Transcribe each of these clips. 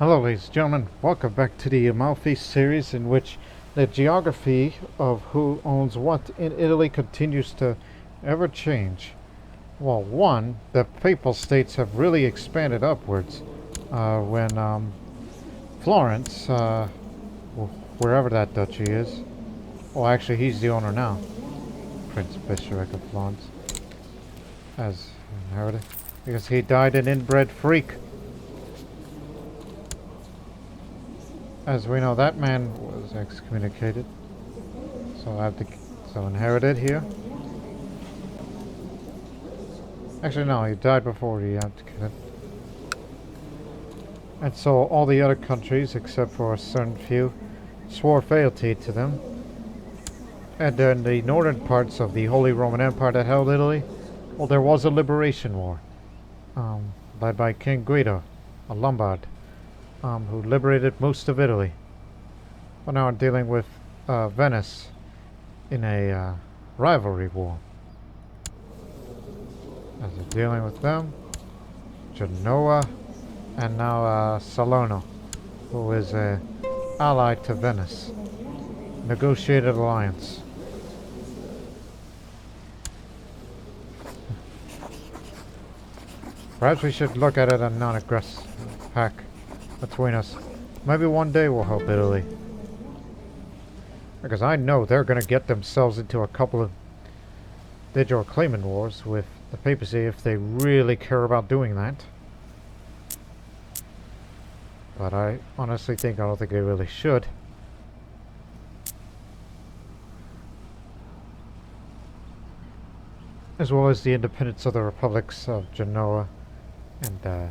Hello ladies and gentlemen, welcome back to the Amalfi series in which the geography of who owns what in Italy continues to ever change. Well, one, the Papal States have really expanded upwards when Florence, wherever that duchy is, well actually he's the owner now, Prince Bishopric of Florence, has inherited, because he died an inbred freak. As we know, that man was excommunicated, so I have to inherited here. Actually, no, he died before he abdicated. And so all the other countries, except for a certain few, swore fealty to them. And then the northern parts of the Holy Roman Empire that held Italy, well, there was a liberation war, led by King Guido, a Lombard, who liberated most of Italy. Well, now we're dealing with Venice in a rivalry war. As we're dealing with them, Genoa, and now Salerno, who is an ally to Venice. Negotiated alliance. Perhaps we should look at it a non-aggressive pact between us. Maybe one day we'll help Italy. Because I know they're going to get themselves into a couple of digital claimant wars with the papacy if they really care about doing that. But I honestly I don't think they really should. As well as the independence of the republics of Genoa and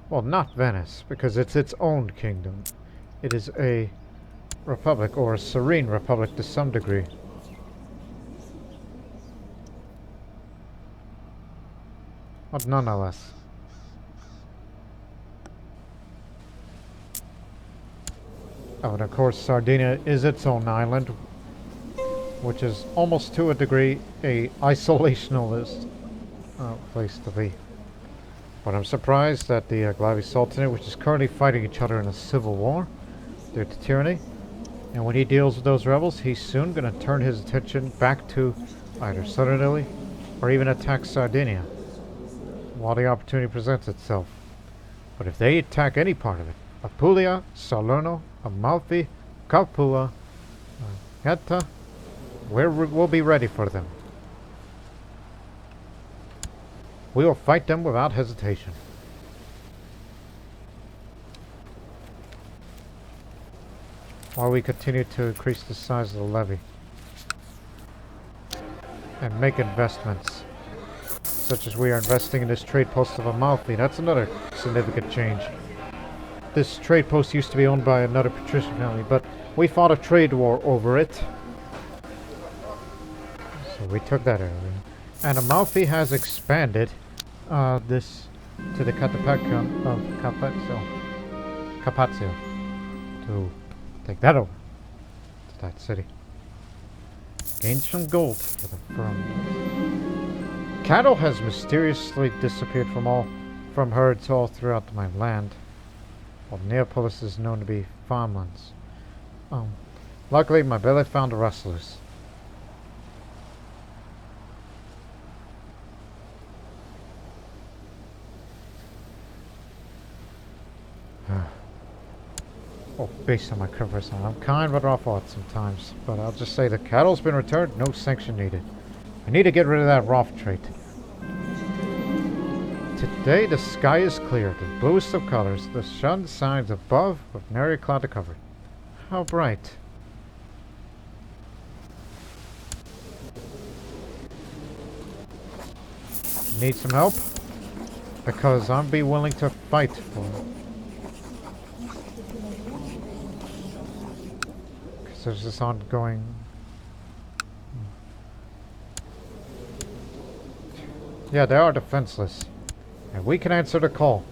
well, not Venice, because it's its own kingdom. It is a republic, or a serene republic to some degree. But nonetheless. Oh, and of course Sardinia is its own island, which is almost to a degree a isolationalist place to be. But I'm surprised that the Glavi Sultanate, which is currently fighting each other in a civil war due to tyranny, and when he deals with those rebels, he's soon going to turn his attention back to either southern Italy or even attack Sardinia while the opportunity presents itself. But if they attack any part of it, Apulia, Salerno, Amalfi, Capua, Gaeta, we'll be ready for them. We will fight them without hesitation. While we continue to increase the size of the levy and make investments, such as we are investing in this trade post of Amalfi. That's another significant change. This trade post used to be owned by another patrician family, but we fought a trade war over it, so we took that area. And Amalfi has expanded this to the Catapacum of Capazio to take that over to that city. Gain some gold for the firm. Cattle has mysteriously disappeared from herds all throughout my land, while Neapolis is known to be farmlands. Luckily my belly found the rustlers. Oh, based on my covers, I'm kind but rough out sometimes, but I'll just say the cattle's been returned, no sanction needed. I need to get rid of that Roth trait. Today the sky is clear, the bluest of colors, the sun shines above with nary cloud to cover. How bright. Need some help? Because I'll be willing to fight for it. There's this ongoing... Yeah, they are defenseless. And we can answer the call.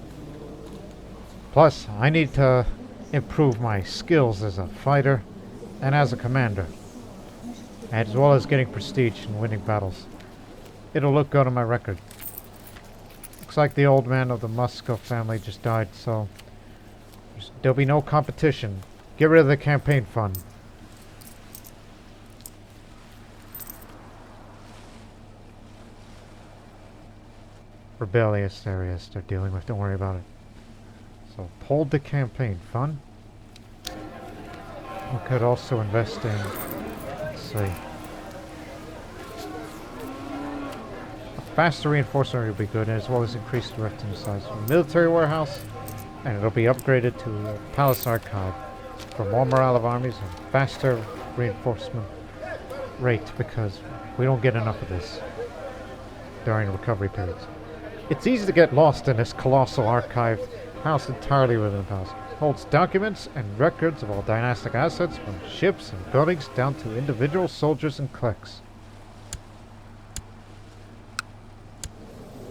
Plus, I need to improve my skills as a fighter and as a commander. As well as getting prestige and winning battles. It'll look good on my record. Looks like the old man of the Musco family just died, so There'll be no competition. Get rid of the campaign fund. Rebellious areas they're dealing with, don't worry about it. So hold the campaign fund. We could also invest in, let's see, a faster reinforcement would be good, as well as increase the retinue size of the military warehouse, and it'll be upgraded to a palace archive for more morale of armies and faster reinforcement rate, because we don't get enough of this during recovery periods. It's easy to get lost in this colossal archive housed entirely within the palace. It holds documents and records of all dynastic assets, from ships and buildings down to individual soldiers and cliques.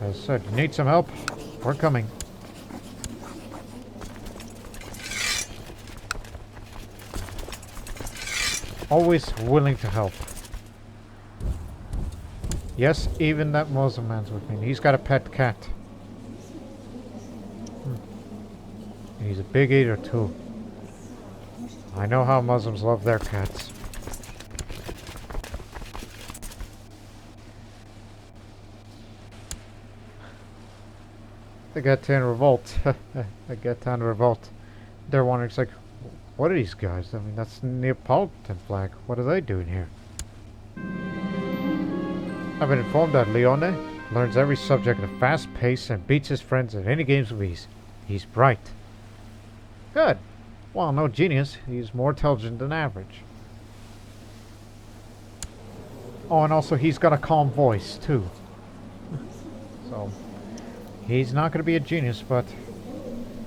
As I said, you need some help? We're coming. Always willing to help. Yes, even that Muslim man's with me. He's got a pet cat. And he's a big eater too. I know how Muslims love their cats. The Gatan revolt. The Gatan revolt. They're wondering, it's like, what are these guys? I mean, that's the Neapolitan flag. What are they doing here? I've been informed that Leone learns every subject at a fast pace and beats his friends at any games with ease. He's bright. Good. While no genius, he's more intelligent than average. Oh, and also he's got a calm voice, too. So, he's not going to be a genius, but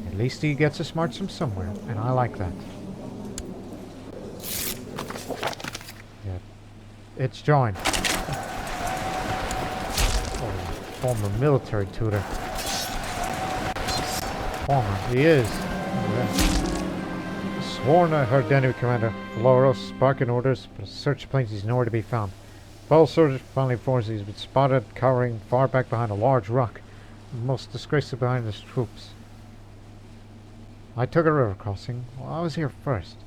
at least he gets his smarts from somewhere, and I like that. Yeah. It's joined. Former military tutor. Former, he is. Sworn I heard enemy commander Floros sparking orders, but search planes he's nowhere to be found. Fellow soldiers finally informs he's been spotted cowering far back behind a large rock, most disgracefully behind his troops. I took a river crossing. Well, I was here first.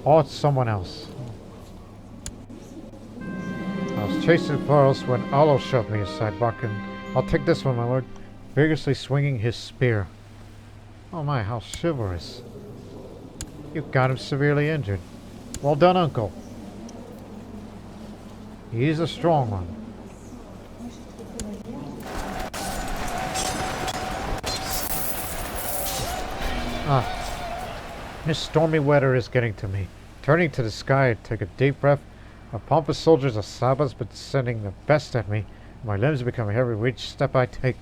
Oh, it's someone else. I was chasing Floros when Alo shoved me aside, barking, "I'll take this one, my lord," vigorously swinging his spear. Oh my, how chivalrous. You got him severely injured. Well done, uncle. He's a strong one. This stormy weather is getting to me. Turning to the sky, I take a deep breath. A pompous soldiers of Saba's been sending the best at me. My limbs become heavy with each step I take.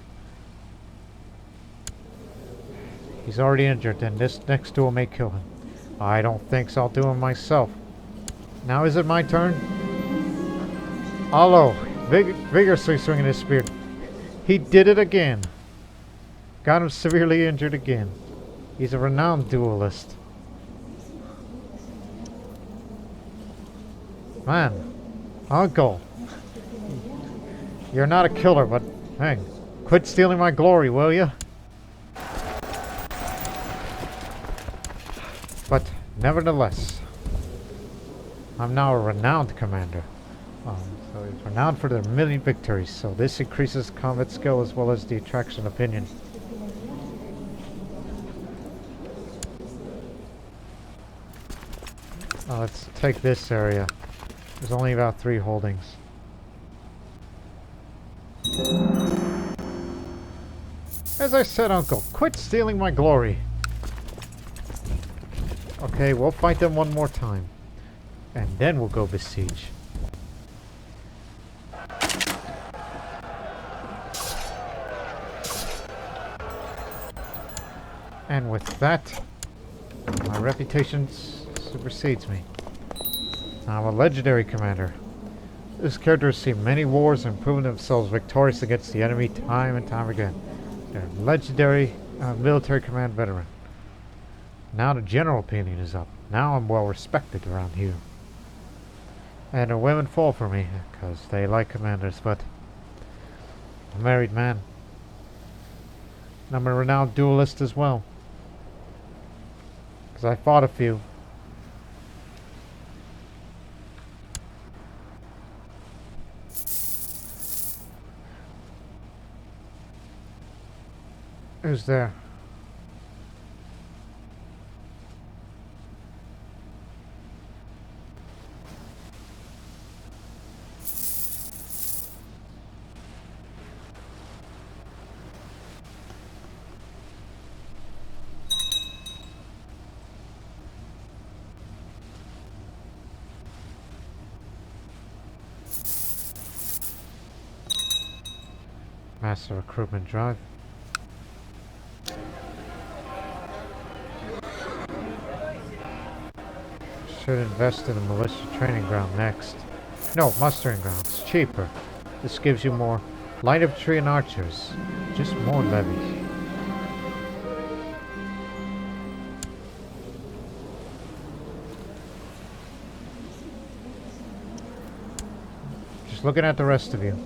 He's already injured, and this next duel may kill him. I don't think so. I'll do him myself. Now is it my turn? Alo, vigorously swinging his spear. He did it again. Got him severely injured again. He's a renowned duelist. Man, uncle. You're not a killer, but hang, quit stealing my glory, will you? But nevertheless, I'm now a renowned commander. So he's renowned for their million victories, so this increases combat skill as well as the attraction opinion. Let's take this area. There's only about 3 holdings. As I said, uncle, quit stealing my glory. Okay, we'll fight them one more time. And then we'll go besiege. And with that, my reputation supersedes me. I'm a legendary commander. This character has seen many wars and proven themselves victorious against the enemy time and time again. They're a legendary military command veteran. Now the general opinion is up. Now I'm well respected around here. And the women fall for me, because they like commanders, but I'm a married man. And I'm a renowned duelist as well. Because I fought a few. Who's there? Master recruitment drive. Should invest in a militia training ground next. No, mustering ground. It's cheaper. This gives you more light infantry and archers. Just more levies. Just looking at the rest of you.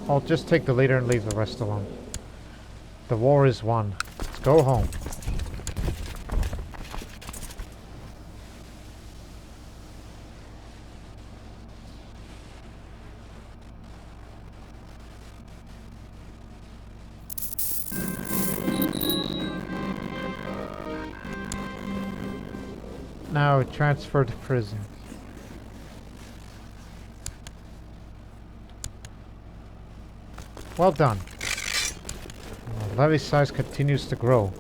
I'll just take the leader and leave the rest alone. The war is won. Let's go home. Now transfer to prison. Well done. Levy size continues to grow.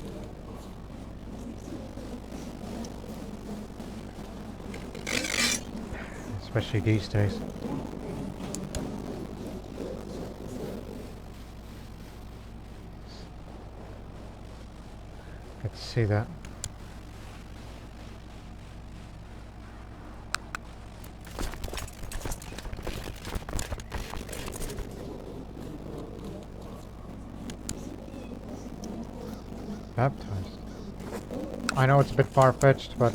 Especially these days. Good to see that. Baptized. I know it's a bit far-fetched, but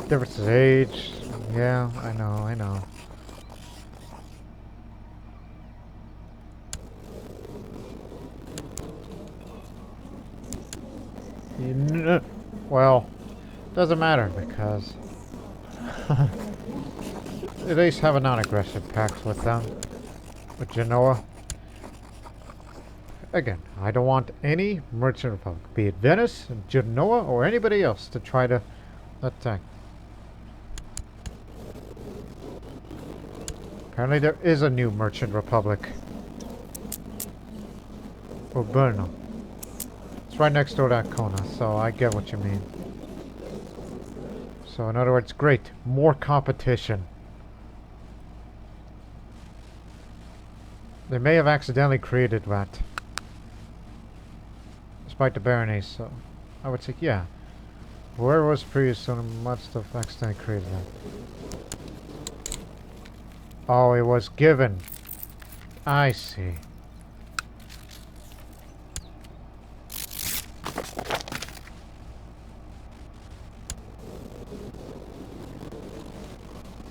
difference is age. Yeah, I know. Well, doesn't matter because at least have a non-aggressive pact with them, with Genoa. Again, I don't want any merchant republic, be it Venice, Genoa, or anybody else, to try to attack. Apparently there is a new merchant republic. Urbano. It's right next door to Ancona, so I get what you mean. So in other words, great. More competition. They may have accidentally created that. Despite the baronies, so I would say, yeah. Whoever was previous, so must have accidentally created that. Oh, it was given. I see.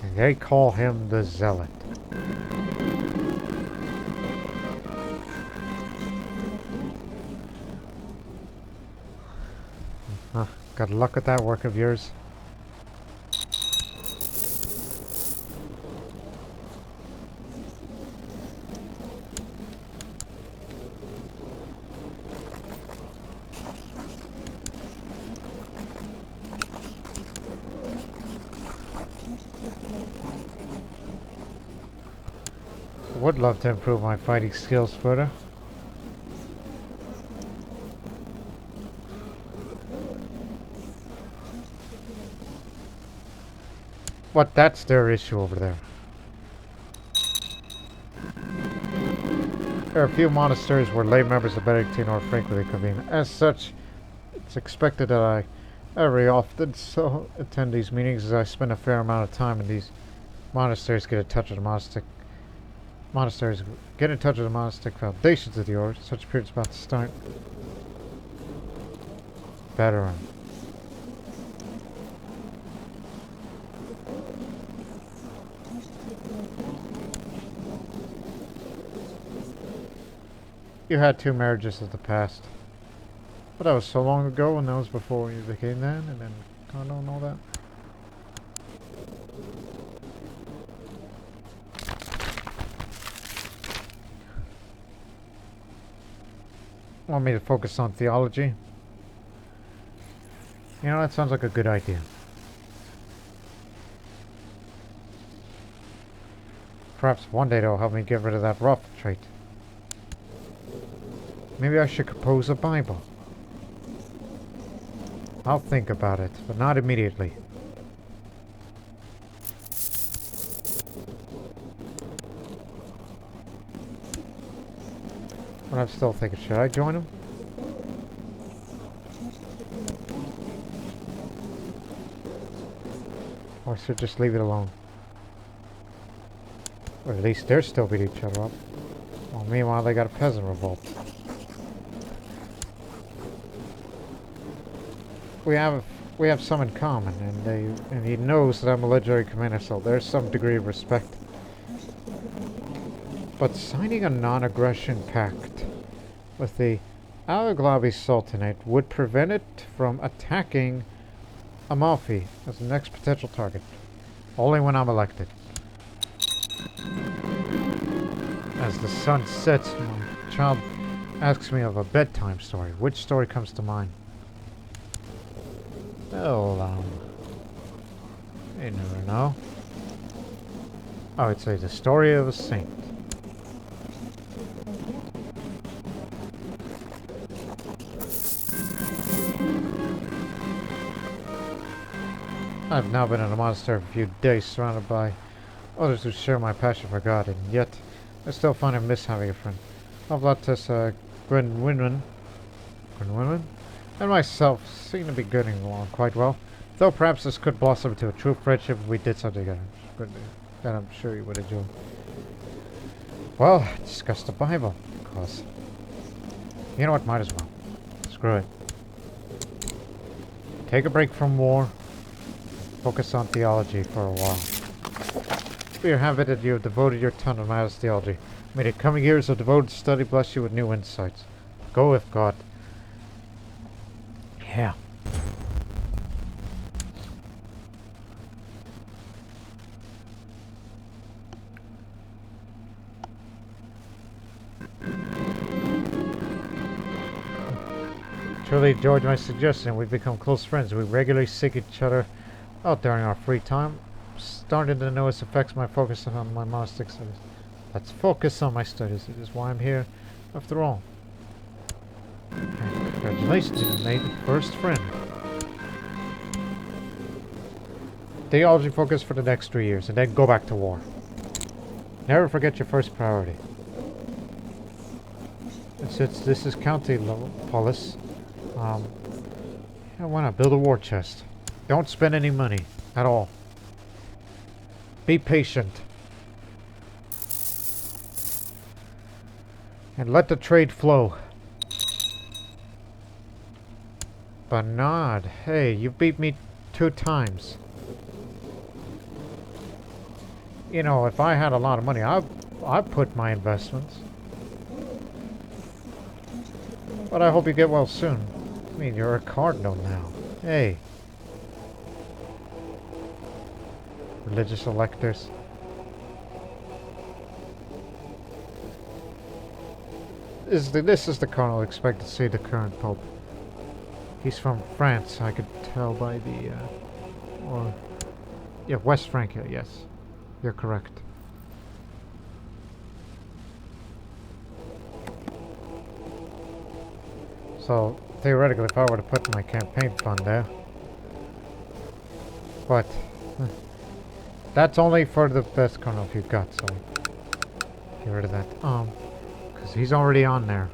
And they call him the Zealot. Got luck with that work of yours. Would love to improve my fighting skills further. But that's their issue over there. There are a few monasteries where lay members of Benedictine Order frequently convene. As such, it's expected that I very often so attend these meetings, as I spend a fair amount of time in these monasteries. Get in touch with the monastic foundations of the order. Such a period's about to start. Veteran. You had 2 marriages of the past. But that was so long ago, and that was before you became that, and then Cardinal and all that. Want me to focus on theology? You know, that sounds like a good idea. Perhaps one day they'll help me get rid of that rough trait. Maybe I should compose a Bible. I'll think about it, but not immediately. But I'm still thinking, should I join him? Or should I just leave it alone? Or at least they're still beating each other up. Well, meanwhile, they got a peasant revolt. We have some in common, and he knows that I'm a legendary commander, so there's some degree of respect. But signing a non-aggression pact with the Al-Aghlabi Sultanate would prevent it from attacking Amalfi as the next potential target. Only when I'm elected. As the sun sets, my child asks me of a bedtime story. Which story comes to mind? Well, you never know. I would say the story of a saint. I've now been in a monastery for a few days, surrounded by others who share my passion for God, and yet I still find I miss having a friend. Avlatus Gwenwynman and myself seem to be getting along quite well, though perhaps this could blossom into a true friendship if we did something together. That I'm sure you would enjoy. Well, discuss the Bible, of course. You know what? Might as well. Screw it. Take a break from war. Focus on theology for a while. We are happy that you have devoted your time to matters theology. May the coming years of devoted study bless you with new insights. Go with God. Yeah. Truly enjoyed my suggestion. We've become close friends. We regularly seek each other out during our free time. Starting to notice affects my focus on my monastic studies. Let's focus on my studies. It is why I'm here, after all. And congratulations, you made the first friend. Theology focus for the next 3 years, and then go back to war. Never forget your first priority. And since this is County Polis, why not build a war chest? Don't spend any money at all. Be patient. And let the trade flow. Bernard, hey, you beat me 2 times. You know, if I had a lot of money, I'd put my investments. But I hope you get well soon. I mean, you're a cardinal now. Hey. Religious electors. This is the cardinal expected to see the current pope. He's from France, I could tell by the, yeah, West Francia, yes. You're correct. So, theoretically, if I were to put my campaign fund there, but that's only for the best cardinal you've got, so get rid of that. Because he's already on there.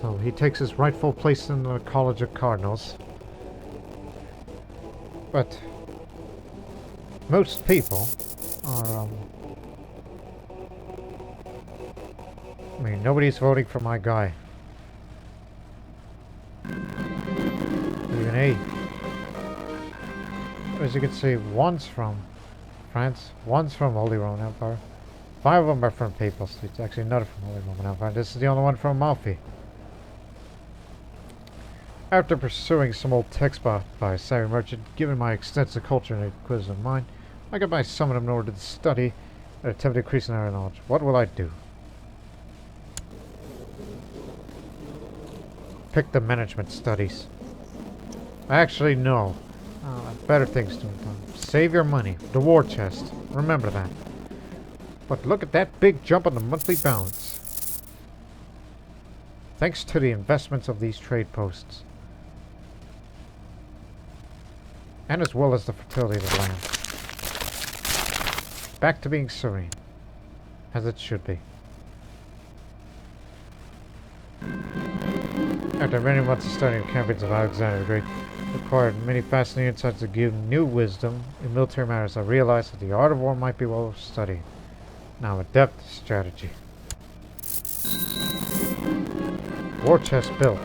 So he takes his rightful place in the College of Cardinals. But most people are, I mean, nobody's voting for my guy. Even he. As you can see, one's from France, one's from Holy Roman Empire. 5 of them are from Papal States. Actually, another from Holy Roman Empire. This is the only one from Amalfi. After pursuing some old text by a savvy merchant, given my extensive culture and inquisitive mind, I got my summon in order to study and attempt to increase in our knowledge. What will I do? Pick the management studies. Actually, no. Better things to do. Save your money. The war chest. Remember that. But look at that big jump on the monthly balance. Thanks to the investments of these trade posts. And as well as the fertility of the land. Back to being serene. As it should be. After many months of studying the campaigns of Alexander the Great, acquired many fascinating insights that give new wisdom in military matters, I realized that the art of war might be well studied. Now, adept strategy. War chest built.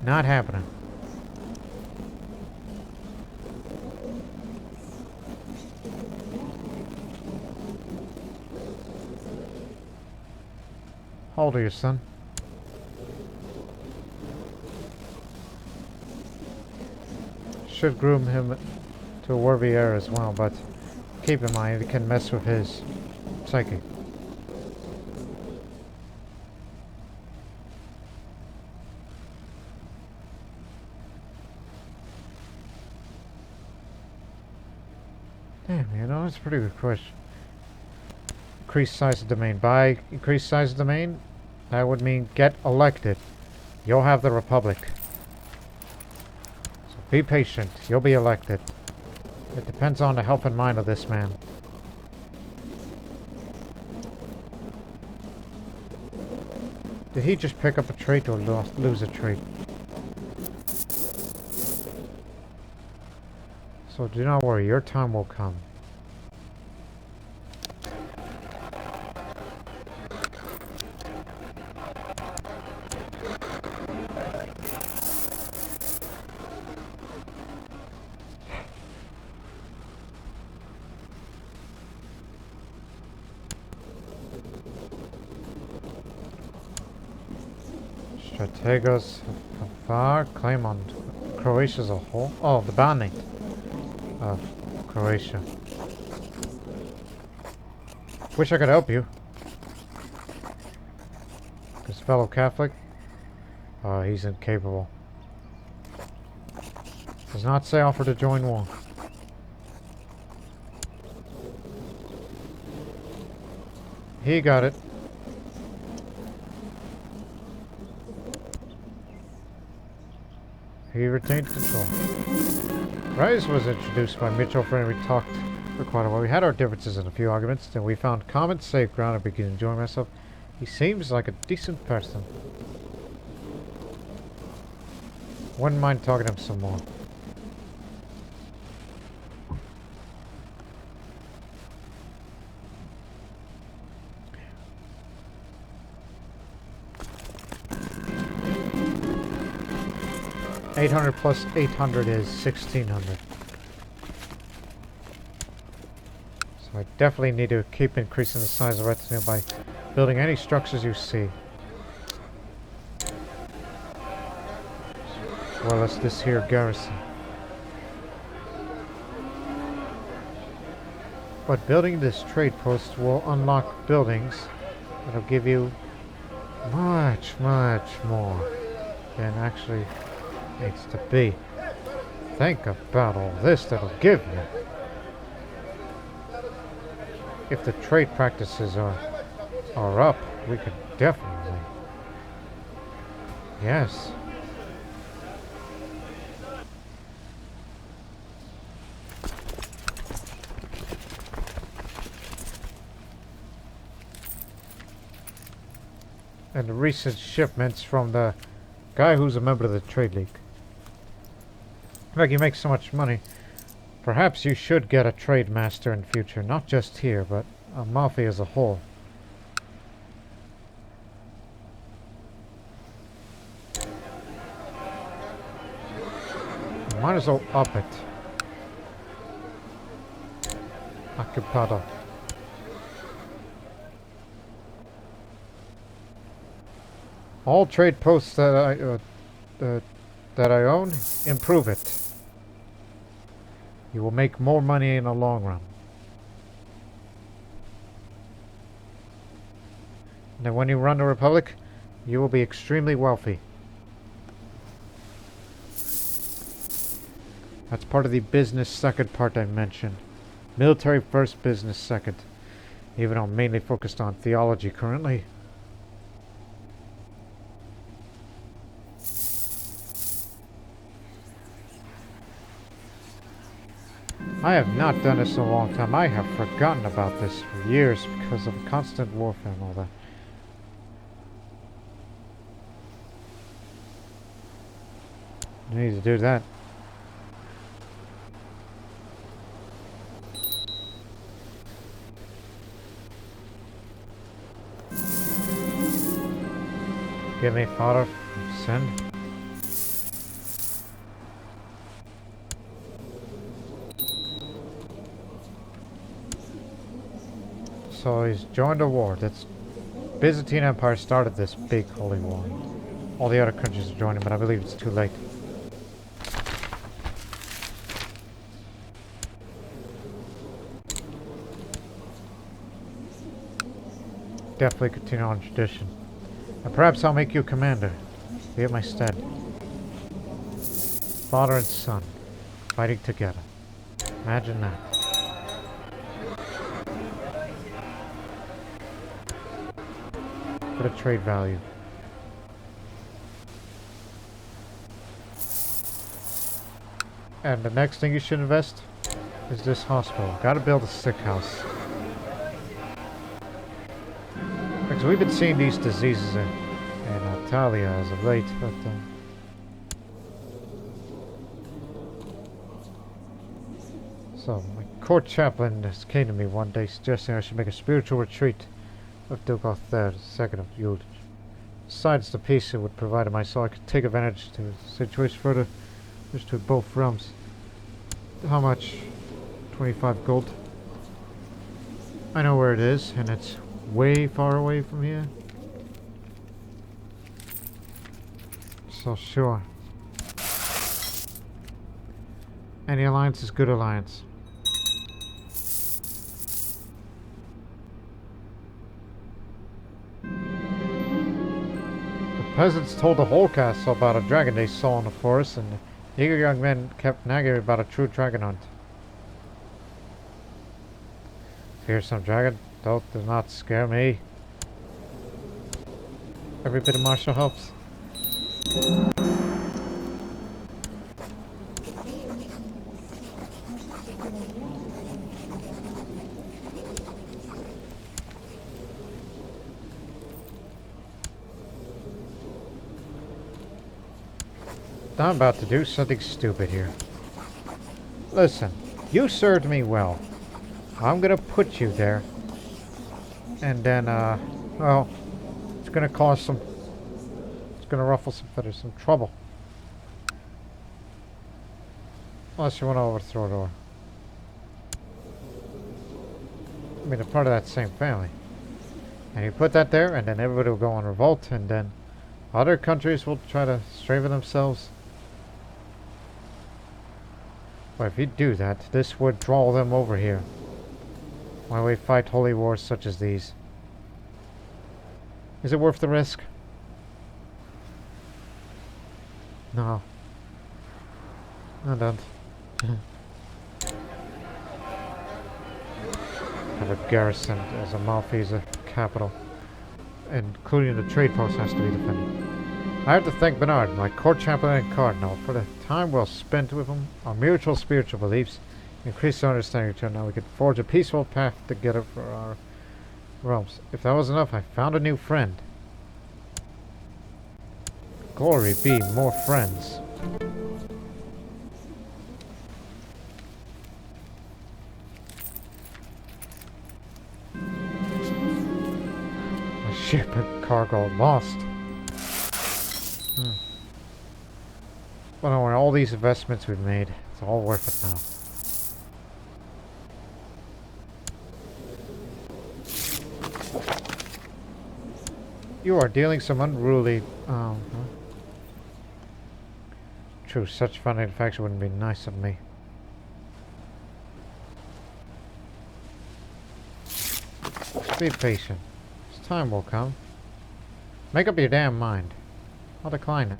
Not happening. How old are you, son? Should groom him to a worthy heir as well, but keep in mind it can mess with his psyche. Damn, you know, that's a pretty good question. Increase size of domain. By increase size of domain, that would mean get elected. You'll have the Republic. So be patient. You'll be elected. It depends on the health and mind of this man. Did he just pick up a trait or lose a trait? So do not worry, your time will come. Strategos far claim on Croatia as a whole. Oh, the bonding of Croatia. Wish I could help you. This fellow Catholic, he's incapable. Does not say offer to join war. He got it. He retained control. Rise was introduced by Mitchell Friend. We talked for quite a while. We had our differences in a few arguments, then we found common safe ground and began enjoying myself. He seems like a decent person. Wouldn't mind talking to him some more. $800 plus 800 is 1600. So I definitely need to keep increasing the size of retinue by building any structures you see. As well as this here garrison. But building this trade post will unlock buildings that'll give you much, much more than actually needs to be. Think about all this that'll give you. If the trade practices are up, we could definitely. Yes. And the recent shipments from the guy who's a member of the Trade League. In fact, you make so much money. Perhaps you should get a trade master in future, not just here, but Amalfi as a whole. Might as well up it. Occupado. All trade posts that I own, improve it. You will make more money in the long run. And then when you run the Republic, you will be extremely wealthy. That's part of the business second part I mentioned. Military first, business second. Even though I'm mainly focused on theology currently. I have not done this in a long time. I have forgotten about this for years because of constant warfare and all that. I need to do that. Give me fodder. Send. So he's joined a war. That's Byzantine Empire started this big holy war. All the other countries are joining, but I believe it's too late. Definitely continue on tradition. And perhaps I'll make you commander. Be at my stead. Father and son, fighting together. Imagine that. For the trade value. And the next thing you should invest is this hospital. Gotta build a sick house. Because we've been seeing these diseases in Italia as of late, but so my court chaplain just came to me one day suggesting I should make a spiritual retreat of Duke III, second of Ulrich. Besides the peace it would provide my so I could take advantage to the situation further, just to both realms. How much? 25 gold. I know where it is, and it's way far away from here. So sure. Any alliance is good alliance. Peasants told the whole castle about a dragon they saw in the forest, and the eager young men kept nagging about a true dragon hunt. Fearsome dragon, does not scare me. Every bit of martial helps. I'm about to do something stupid here. Listen, you served me well. I'm gonna put you there. And then, well, it's gonna cause some... It's gonna ruffle some feathers, some trouble. Unless you want to overthrow it or... I mean, they're part of that same family. And you put that there, and then everybody will go on revolt, and then other countries will try to strengthen themselves. But if you do that, this would draw them over here. Why we fight holy wars such as these? Is it worth the risk? No. I don't. Have a garrison as Amalfi is a capital. Including the trade post has to be defended. I have to thank Bernard, my court chaplain and cardinal, for the time well spent with him. Our mutual spiritual beliefs increased our understanding of each other. Now we could forge a peaceful path together for our realms. If that was enough, I found a new friend. Glory be, more friends. My ship and cargo lost. But don't worry, all these investments we've made, it's all worth it now. You are dealing some unruly... True, such fun infection wouldn't be nice of me. Be patient. His time will come. Make up your damn mind. I'll decline it.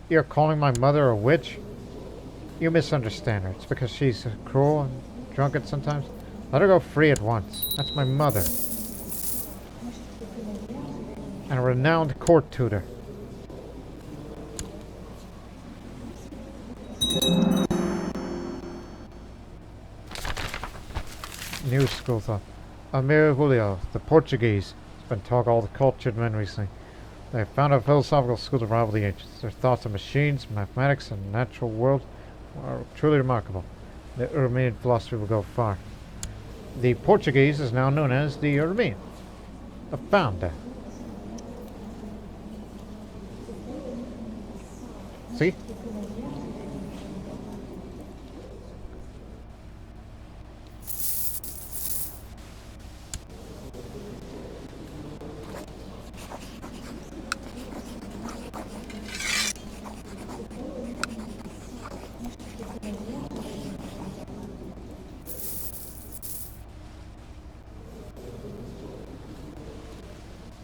You're calling my mother a witch? You misunderstand her. It's because she's cruel and drunken sometimes. Let her go free at once. That's my mother. And a renowned court tutor. New school thought. Amir Julio, the Portuguese. It's been talk all the cultured men recently. They have found a philosophical school to rival the ancients. Their thoughts on machines, mathematics, and the natural world are truly remarkable. The European philosophy will go far. The Portuguese is now known as the European, the founder. See?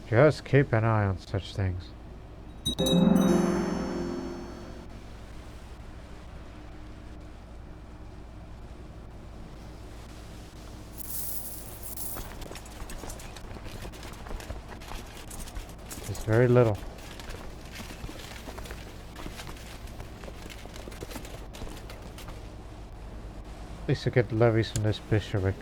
Just keep an eye on such things. It's very little. At least I get levies from this bishopric.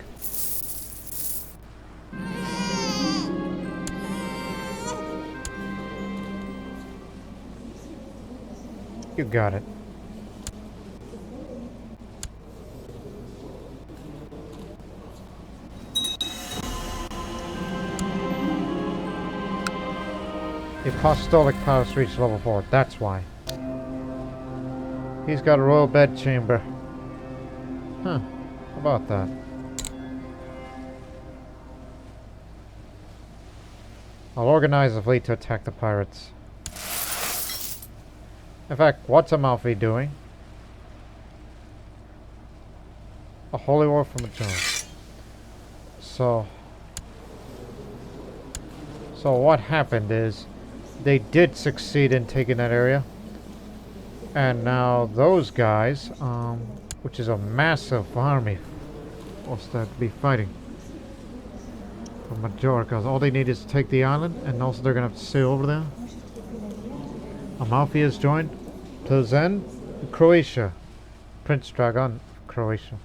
You got it. The apostolic palace reached level 4. That's why. He's got a royal bedchamber. Huh. How about that? I'll organize a fleet to attack the pirates. In fact, what's Amalfi doing? A holy war from a general. So what happened is they did succeed in taking that area, and now those guys, which is a massive army, what's that be fighting from Majorca. All they need is to take the island, and also they're gonna have to stay over there. Amalfi has joined. Plzeň, Croatia. Prince Dragon, Croatia.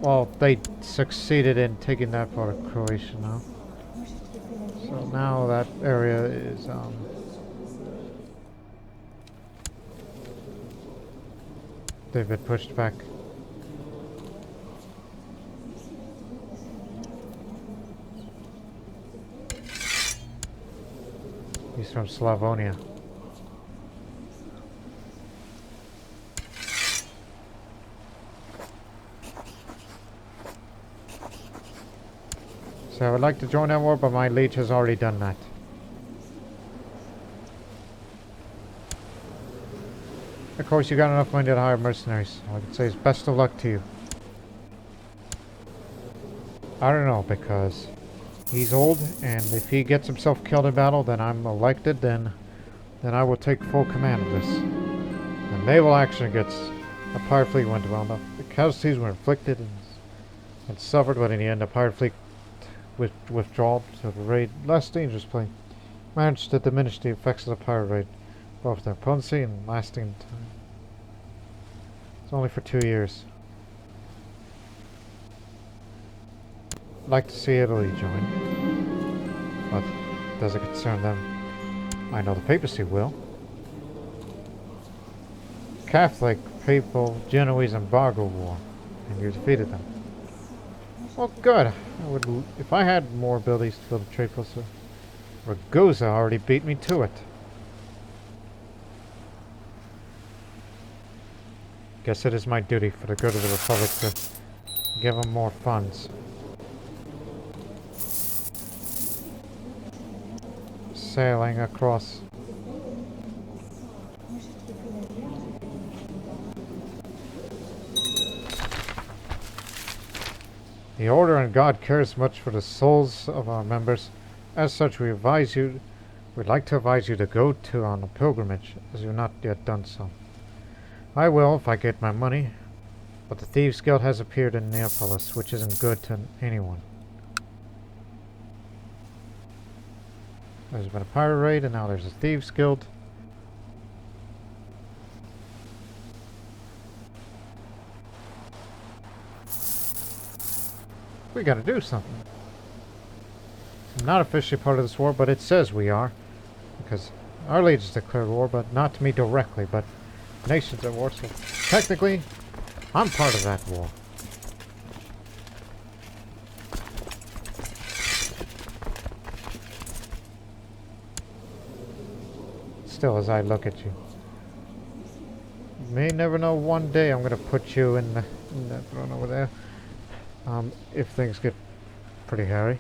Well, they succeeded in taking that part of Croatia now. So now that area is they've been pushed back. He's from Slavonia. So I would like to join that war, but my liege has already done that. Of course, you got enough money to hire mercenaries. All I can say is best of luck to you. I don't know, because he's old, and if he gets himself killed in battle, then I'm elected, then I will take full command of this. The naval action against a pirate fleet went well enough. The casualties were inflicted and suffered, but in the end, the pirate fleet withdrawal to the raid less dangerous plane managed to diminish the effects of the pirate raid, both their potency and lasting time. It's only for 2 years. I'd like to see Italy join, but does it concern them? I know the papacy will. Catholic, papal, Genoese embargo war, and you defeated them. Well, good. I would, if I had more abilities to build a trade post. Ragusa already beat me to it. Guess it is my duty for the good of the Republic to give them more funds. Sailing across. The Order and God cares much for the souls of our members. As such, we'd like to advise you to go on a pilgrimage, as you've not yet done so. I will, if I get my money, but the Thieves' Guild has appeared in Neapolis, which isn't good to anyone. There's been a pirate raid, and now there's a Thieves' Guild. We gotta do something. I'm not officially part of this war, but it says we are. Because our leaders declared war, but not to me directly, but nations at war, so technically, I'm part of that war. Still, as I look at you, may never know, one day I'm going to put you in that throne over there. If things get pretty hairy.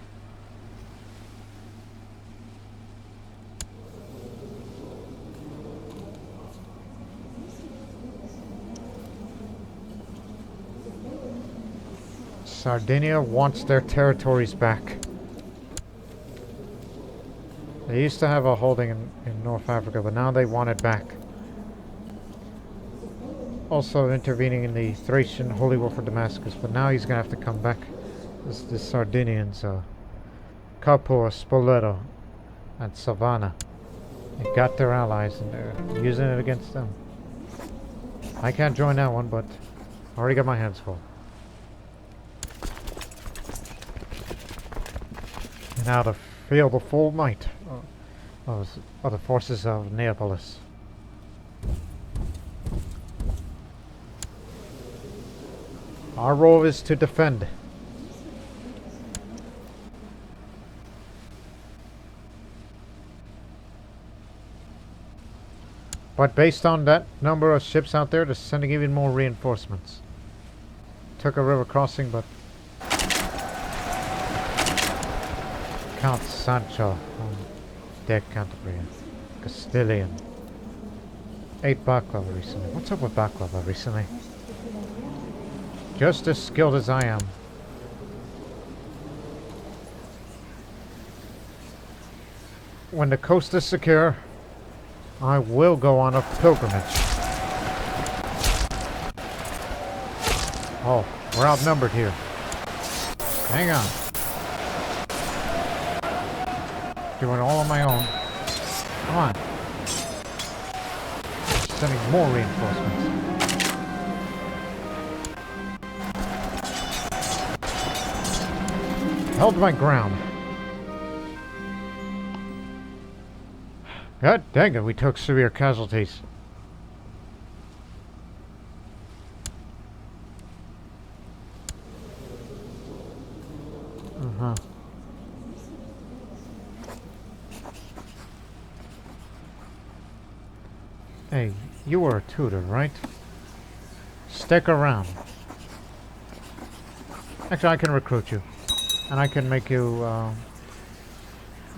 Sardinia wants their territories back. They used to have a holding in North Africa, but now they want it back. Also intervening in the Thracian Holy War for Damascus, but now he's going to have to come back. The Sardinians, Capua, Spoleto, and Savannah. They got their allies and they're using it against them. I can't join that one, but I already got my hands full. And now to feel the full might of the forces of Neapolis. Our role is to defend. But based on that number of ships out there, they're sending even more reinforcements. Took a river crossing, but Count Sancho on deck Cantabria. Castilian. 8 Baklava recently. What's up with Baklava recently? Just as skilled as I am. When the coast is secure, I will go on a pilgrimage. Oh, we're outnumbered here. Hang on. Doing all on my own. Come on. Sending more reinforcements. Held my ground. God dang it, we took severe casualties. Hey, you were a tutor, right? Stick around. Actually, I can recruit you. And I can make you,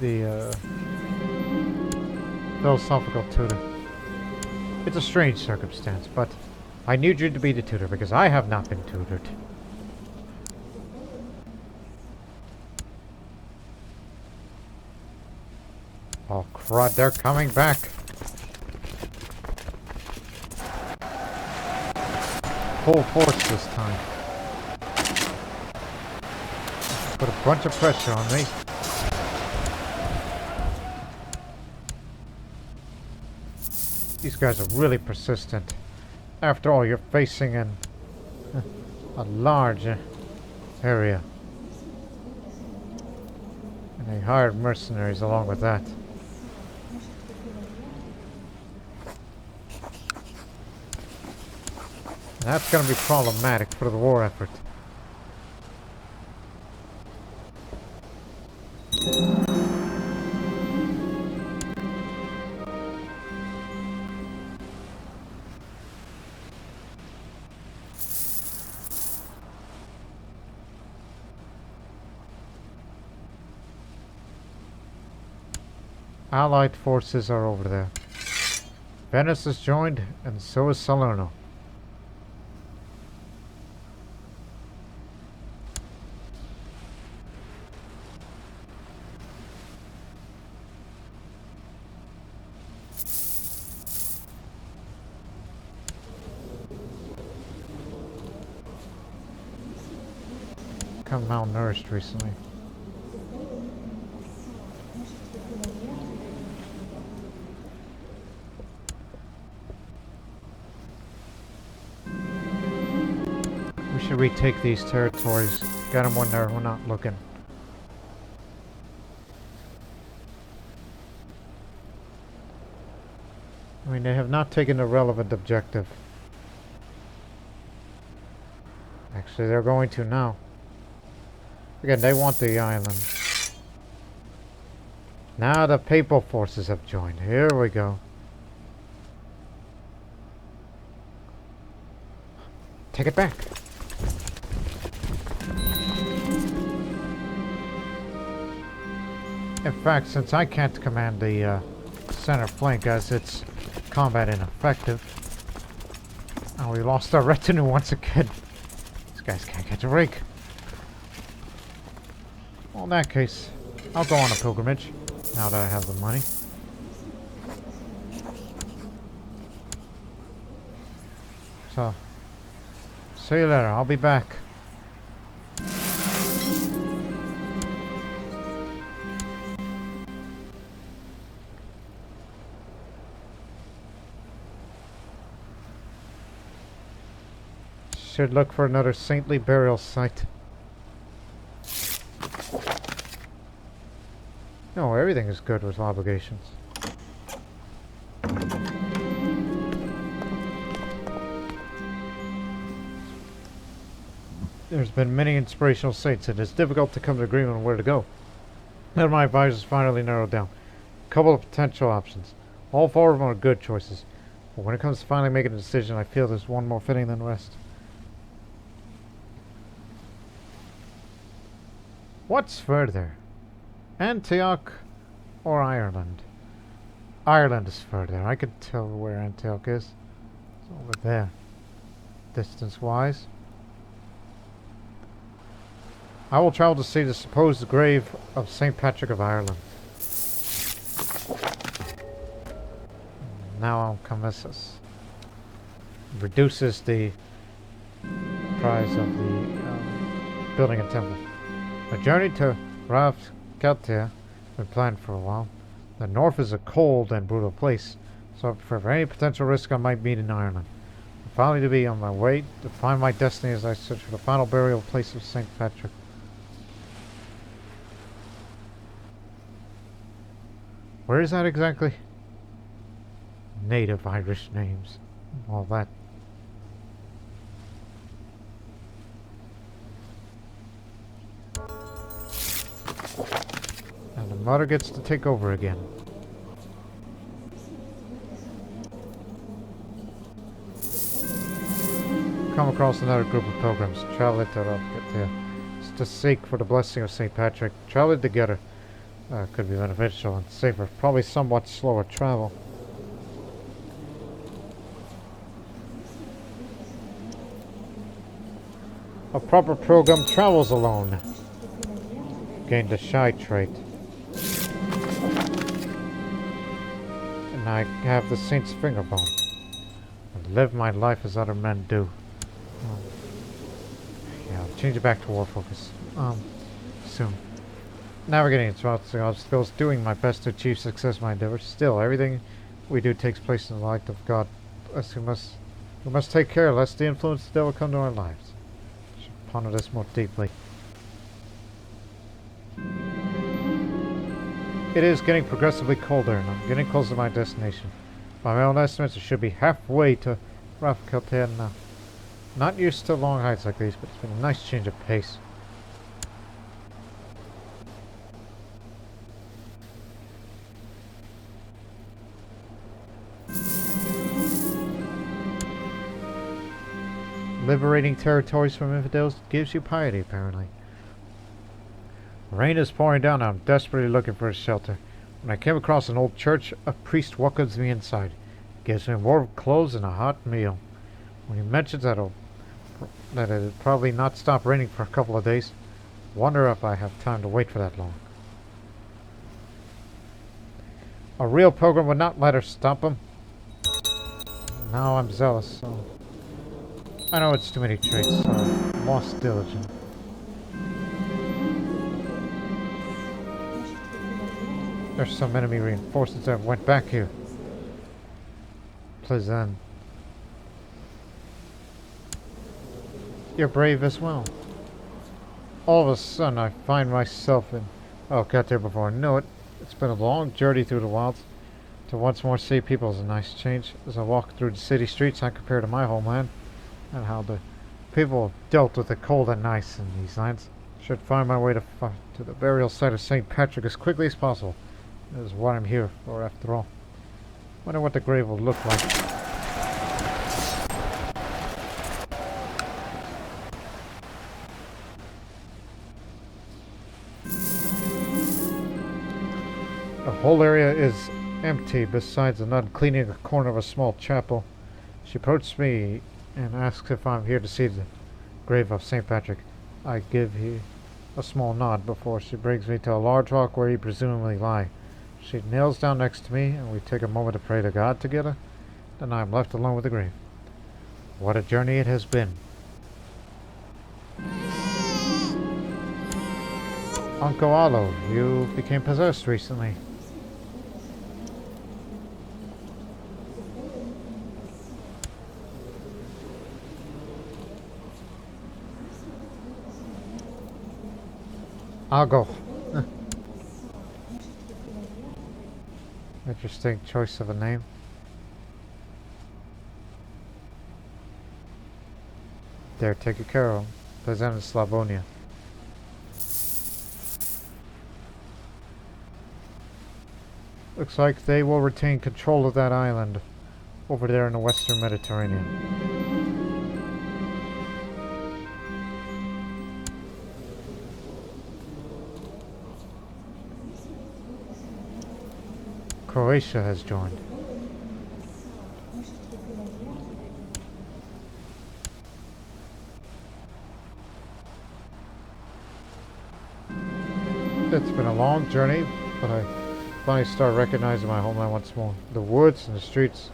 the, philosophical tutor. It's a strange circumstance, but I need you to be the tutor because I have not been tutored. Oh crud, they're coming back. Full force this time. Put a bunch of pressure on me. These guys are really persistent. After all, you're facing a large area. And they hired mercenaries along with that. And that's going to be problematic for the war effort. Allied forces are over there. Venice is joined, and so is Salerno. Become malnourished recently. We should retake these territories. Get them when we're not looking. I mean, they have not taken a relevant objective. Actually, they're going to now. Again, they want the island. Now the papal forces have joined. Here we go. Take it back. In fact, since I can't command the center flank as it's combat ineffective, and we lost our retinue once again. These guys can't get a break. Well, in that case, I'll go on a pilgrimage, now that I have the money. So, see you later, I'll be back. Should look for another saintly burial site. No, everything is good with obligations. There's been many inspirational saints, and it's difficult to come to agreement on where to go. Then my advisors finally narrowed down a couple of potential options. All four of them are good choices, but when it comes to finally making a decision, I feel there's one more fitting than the rest. What's further? Antioch or Ireland? Ireland is further. I can tell where Antioch is. It's over there. Distance-wise. I will travel to see the supposed grave of St. Patrick of Ireland. Now I'll commences. Reduces the price of the building a temple. A journey to Raffaele has been planned for a while. The north is a cold and brutal place, so I prefer for any potential risk I might meet in Ireland. I'm finally to be on my way to find my destiny as I search for the final burial place of St. Patrick. Where is that exactly? Native Irish names. All that. And the mother gets to take over again. Come across another group of pilgrims. Travel to Raffaele to seek for the blessing of St. Patrick. Travel together. Could be beneficial and safer. Probably somewhat slower travel. A proper pilgrim travels alone. Gained the shy trait. And I have the saint's finger bone. And live my life as other men do. Yeah, I'll change it back to war focus. Soon. Navigating its obstacles, doing my best to achieve success in my endeavors. Still, everything we do takes place in the light of God. We must take care lest the influence of the devil come to our lives. I should ponder this more deeply. It is getting progressively colder, and I'm getting closer to my destination. By my own estimates, I should be halfway to Raffaele now. Not used to long hikes like these, but it's been a nice change of pace. Liberating territories from infidels gives you piety, apparently. Rain is pouring down. I'm desperately looking for a shelter. When I came across an old church, a priest welcomes me inside. Gives me warm clothes and a hot meal. When he mentions that it'll probably not stop raining for a couple of days, wonder if I have time to wait for that long. A real pilgrim would not let her stop him. Now I'm zealous, so I know it's too many traits, so I'm most diligent. There's some enemy reinforcements that went back here. Please then. You're brave as well. All of a sudden I find myself in... Oh, got there before I knew it. It's been a long journey through the wilds. To once more see people is a nice change. As I walk through the city streets, I compare to my homeland and how the people have dealt with the cold and ice in these lands. Should find my way to the burial site of St. Patrick as quickly as possible. That is what I'm here for, after all. Wonder what the grave will look like. The whole area is empty besides a nun cleaning a corner of a small chapel. She approached me and asks if I'm here to see the grave of St. Patrick. I give her a small nod before she brings me to a large rock where he presumably lie. She kneels down next to me and we take a moment to pray to God together. Then I am left alone with the grave. What a journey it has been. Uncle Alo, you became possessed recently. I'll go. Interesting choice of a name. They're taken care of. Present in Slavonia. Looks like they will retain control of that island over there in the Western Mediterranean. Croatia has joined. It's been a long journey, but I finally start recognizing my homeland once more. The woods and the streets,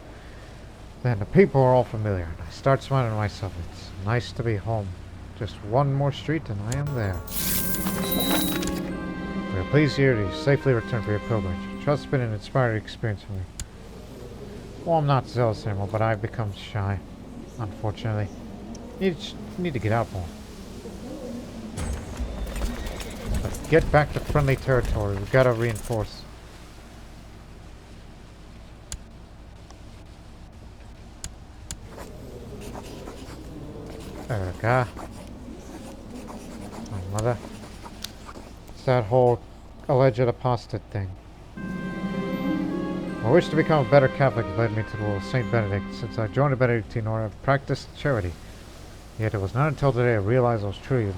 then the people are all familiar. And I start smiling to myself. It's nice to be home. Just one more street and I am there. We are pleased here to safely return for your pilgrimage. Trust has been an inspiring experience for me. Well, I'm not zealous anymore, but I've become shy, unfortunately. Need to get out more. Let's get back to friendly territory. We've got to reinforce. There we go. My mother. It's that whole alleged apostate thing. My wish to become a better Catholic led me to the rule of Saint Benedict. Since I joined the Benedictine Order, I've practiced charity. Yet it was not until today I realized I was truly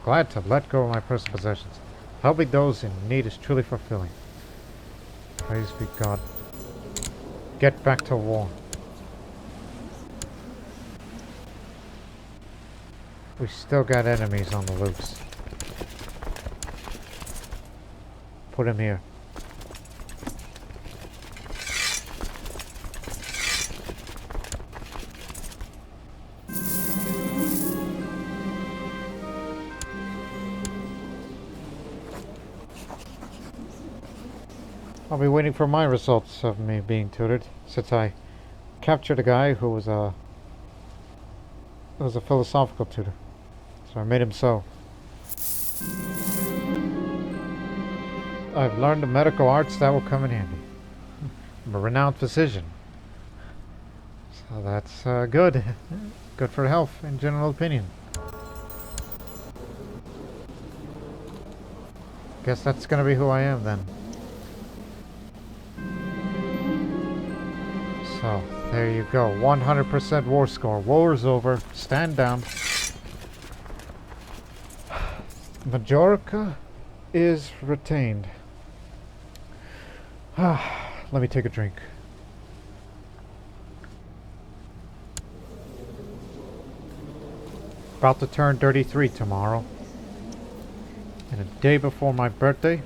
glad to let go of my personal possessions. Helping those in need is truly fulfilling. Praise be God. Get back to war. We still got enemies on the loose. Put him here. I'll be waiting for my results of me being tutored, since I captured a guy who was a philosophical tutor. So I made him so. I've learned the medical arts that will come in handy. I'm a renowned physician. So that's good. Good for health, in general opinion. Guess that's gonna be who I am then. So, there you go. 100% war score. War's over. Stand down. Majorca is retained. Let me take a drink. About to turn 33 tomorrow. And a day before my birthday.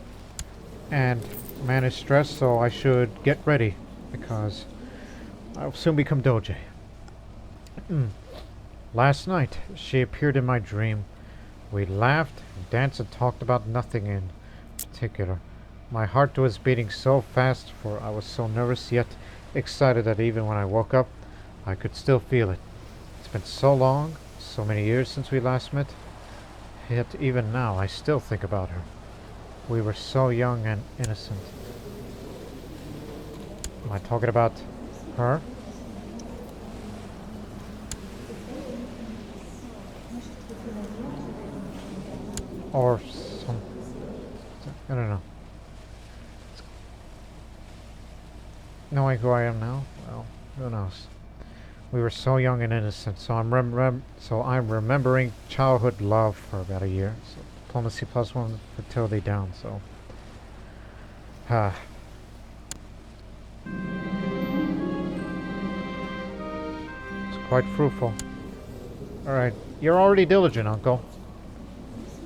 And man is stressed, so I should get ready. Because I'll soon become Doge. Last night, she appeared in my dream. We laughed, danced, and talked about nothing in particular. My heart was beating so fast, for I was so nervous yet excited that even when I woke up, I could still feel it. It's been so long, so many years since we last met, yet even now I still think about her. We were so young and innocent. Am I talking about her? Or some... I don't know. Knowing who I am now, well, who knows? We were so young and innocent, so I'm remembering childhood love for about a year. So diplomacy +1, fertility down. So, it's quite fruitful. All right, you're already diligent, Uncle.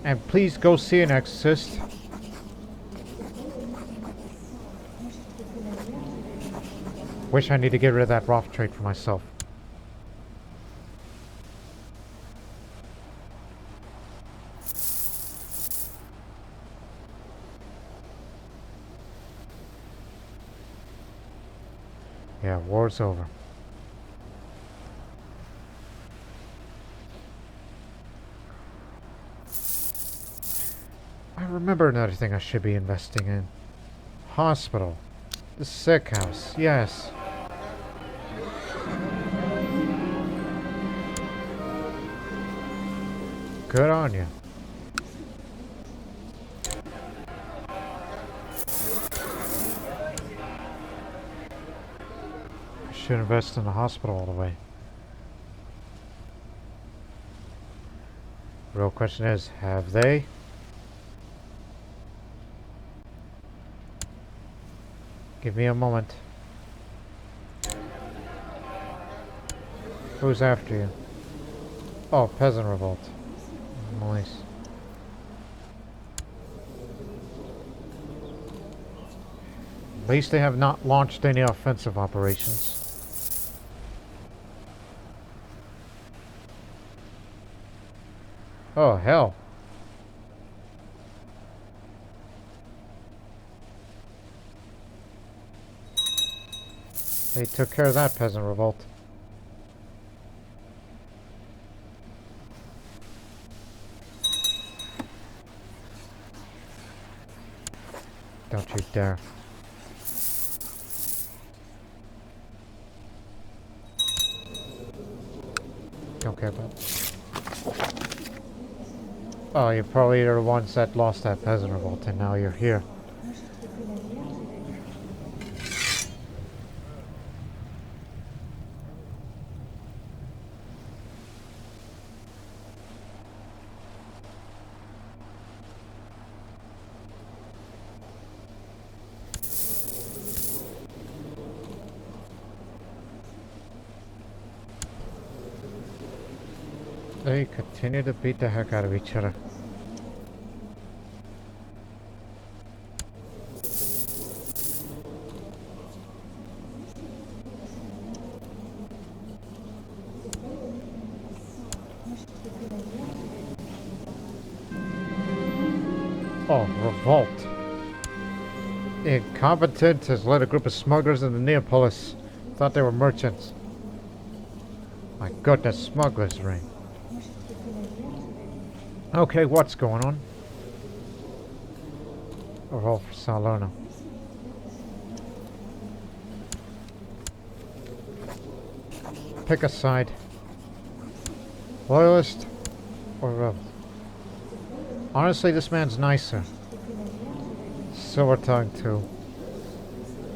And please go see an exorcist. Wish I need to get rid of that Roth trait for myself. Yeah, war's over. I remember another thing I should be investing in. Hospital. The sick house, yes. Good on you. I should invest in the hospital all the way. Real question is, have they? Give me a moment. Who's after you? Oh, peasant revolt. Nice. At least they have not launched any offensive operations. Oh, hell. They took care of that peasant revolt. Don't you dare. Don't care about it. Oh, you're probably the ones that lost that peasant revolt and now you're here. They continue to beat the heck out of each other. Oh, revolt. The incompetent has led a group of smugglers into Neapolis. Thought they were merchants. My goodness, smugglers ring. Okay, what's going on? A roll for Salerno. Pick a side. Loyalist or rebel? Honestly, this man's nicer. Silver-tongued too.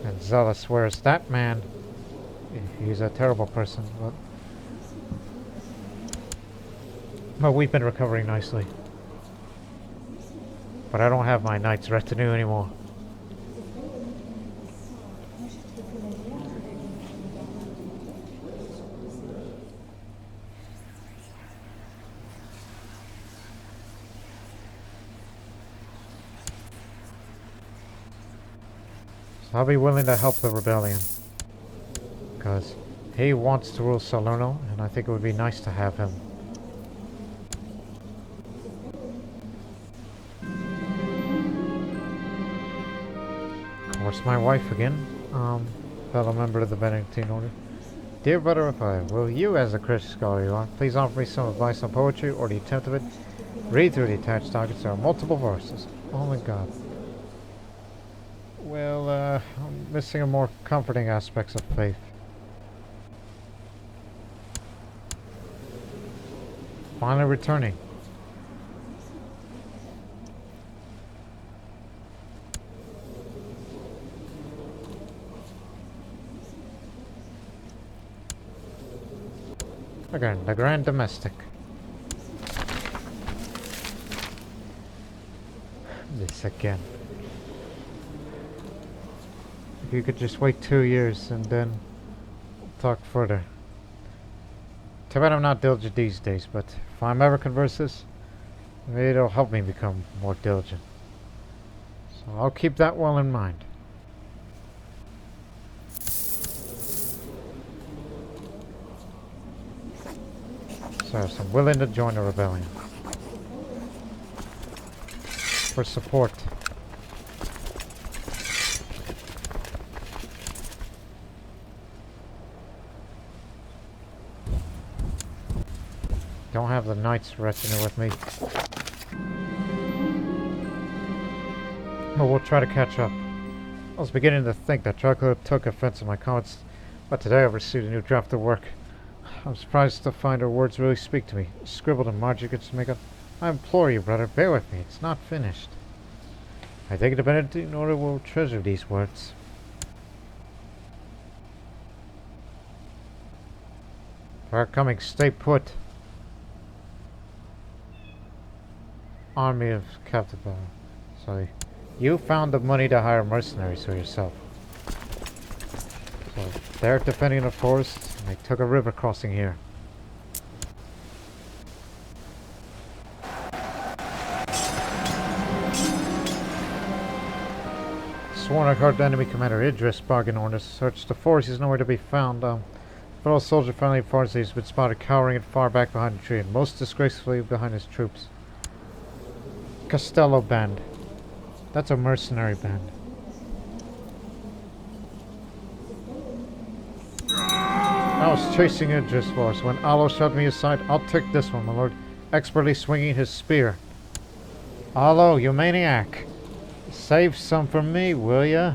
And zealous, whereas that man, he's a terrible person. But we've been recovering nicely. But I don't have my knight's retinue anymore. So I'll be willing to help the rebellion. Because he wants to rule Salerno, and I think it would be nice to have him. Of course, my wife again. Fellow member of the Benedictine Order. Dear Brother Raffaele, will you, as a Christian scholar you are, please offer me some advice on poetry or the attempt of it? Read through the attached documents. There are multiple verses. Oh my God. Well, I'm missing a more comforting aspects of faith. Finally returning. Again, the Grand Domestic. This again. If you could just wait 2 years and then talk further. Too bad I'm not diligent these days, but if I'm ever converses, maybe it'll help me become more diligent. So I'll keep that well in mind. So I'm willing to join the rebellion. For support. Don't have the knights resting with me. But we'll try to catch up. I was beginning to think that Chocolate took offense at my comments, but today I've received a new draft of work. I'm surprised to find her words really speak to me. Scribbled in margin to make up. I implore you, brother, bear with me. It's not finished. I think the Benedictine Order will treasure these words. For our coming, stay put. Army of captive. Sorry. You found the money to hire mercenaries for yourself. So they're defending the forest, and they took a river crossing here. Sworn I heard enemy commander Idris bargain orders. Searched the forest, he's nowhere to be found. Fellow soldier finally informs he's been spotted cowering and far back behind a tree, and most disgracefully behind his troops. Castello band. That's a mercenary band. I was chasing Idris force. When Alo shoved me aside, I'll take this one, my lord, expertly swinging his spear. Alo, you maniac. Save some for me, will ya?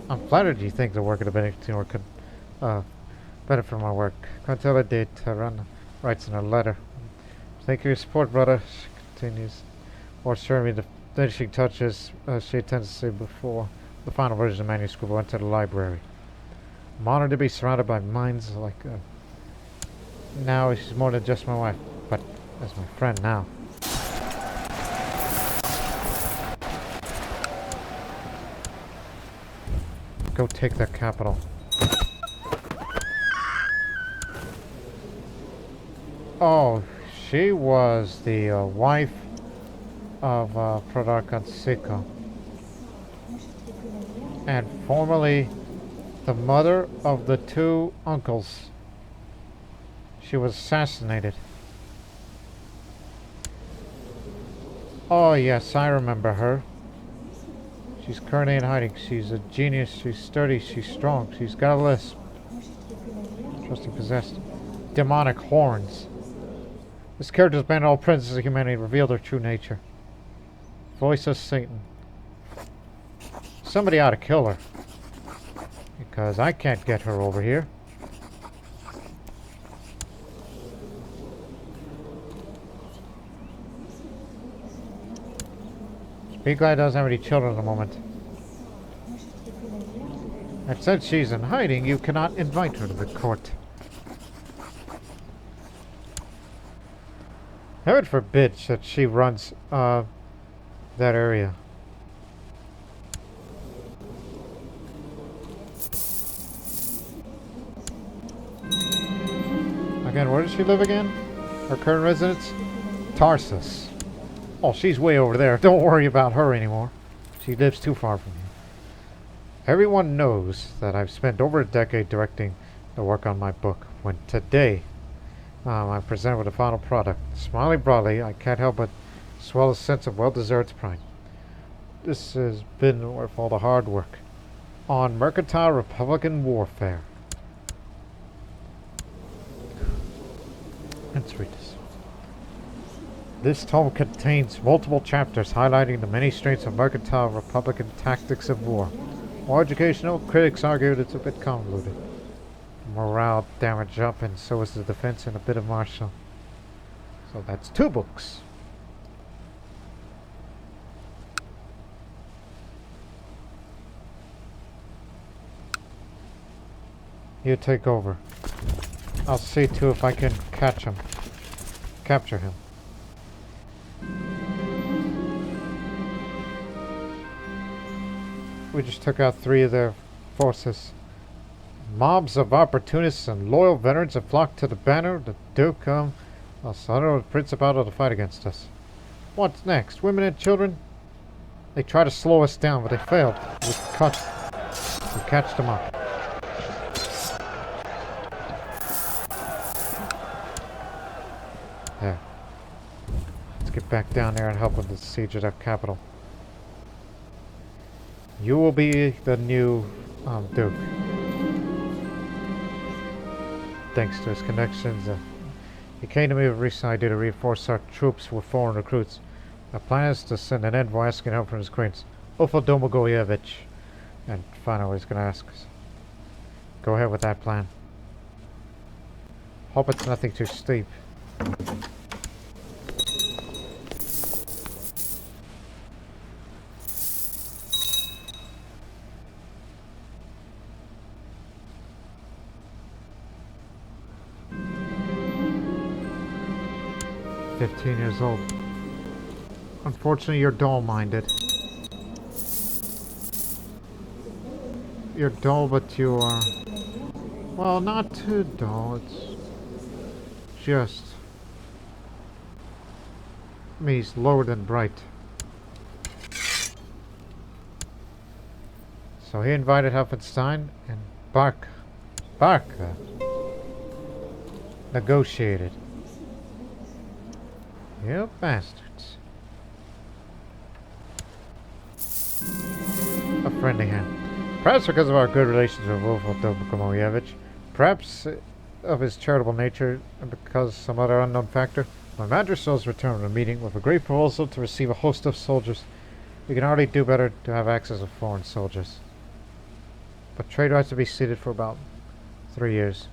I'm flattered you think the work of the Benedictine Order could benefit from my work. Cantella de Terrana writes in a letter. Thank you for your support, brother. She continues. Or showing me the finishing touches, she intends to say before the final version of the manuscript went to the library. I'm honored to be surrounded by minds like now she's more than just my wife, but as my friend now. Go take that capital. Oh, she was the wife of Archon CK2, and formerly the mother of the two uncles. She was assassinated. Oh yes, I remember her. She's currently in hiding. She's a genius, she's sturdy, she's strong, she's got a lisp. Trusting possessed demonic horns. This character's banned all princes of humanity and revealed her true nature. Voice of Satan. Somebody ought to kill her. Because I can't get her over here. Be glad doesn't have any children at the moment. And since she's in hiding, you cannot invite her to the court. Heaven forbid that she runs that area. Again, where does she live again? Her current residence? Tarsus. Oh, she's way over there. Don't worry about her anymore. She lives too far from here. Everyone knows that I've spent over a decade directing the work on my book. When today I'm presented with a final product, smiling broadly, I can't help but swell a sense of well-deserved pride. This has been worth all the hard work. On Mercantile Republican Warfare. Let's read this. This tome contains multiple chapters highlighting the many strengths of Mercantile Republican tactics of war. While educational, critics argue it's a bit convoluted. Morale damage up, and so is the defense and a bit of martial. So that's 2 books. You take over. I'll see too if I can capture him. We just took out 3 of their forces. Mobs of opportunists and loyal veterans have flocked to the banner. The Duke, Alessandro, the Principado to fight against us. What's next? Women and children? They try to slow us down, but they failed. We catch them up. There. Let's get back down there and help with the siege of that capital. You will be the new Duke. Thanks to his connections, he came to me with a recent idea to reinforce our troops with foreign recruits. Our plan is to send an envoy asking help from his queens, Ufo Domagojevich, and find out what he's going to ask us. Go ahead with that plan. Hope it's nothing too steep. Years old. Unfortunately, you're dull-minded. You're dull, but you are... well, not too dull. It's just... I mean, he's lower than bright. So he invited Helfenstein, and Barca negotiated. You bastards. A friendly hand. Perhaps because of our good relations with Ufo Domagojevich, perhaps of his charitable nature, and because some other unknown factor, my Madrassos returned from a meeting with a great proposal to receive a host of soldiers. We can hardly do better to have access to foreign soldiers. But trade rights to be ceded for about 3 years.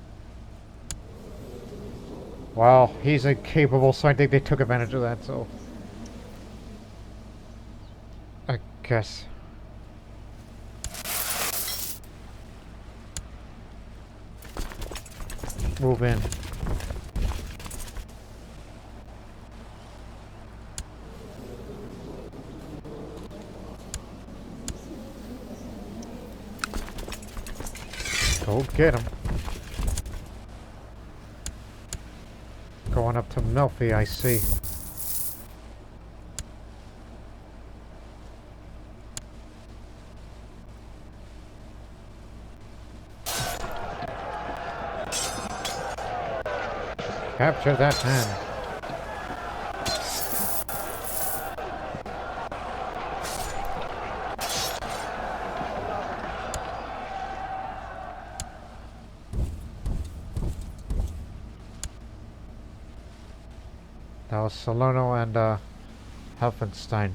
Wow, he's incapable, so I think they took advantage of that, so... I guess. Move in. Go get him. Going up to Amalfi, I see. Capture that man. That was Salerno and Helfenstein.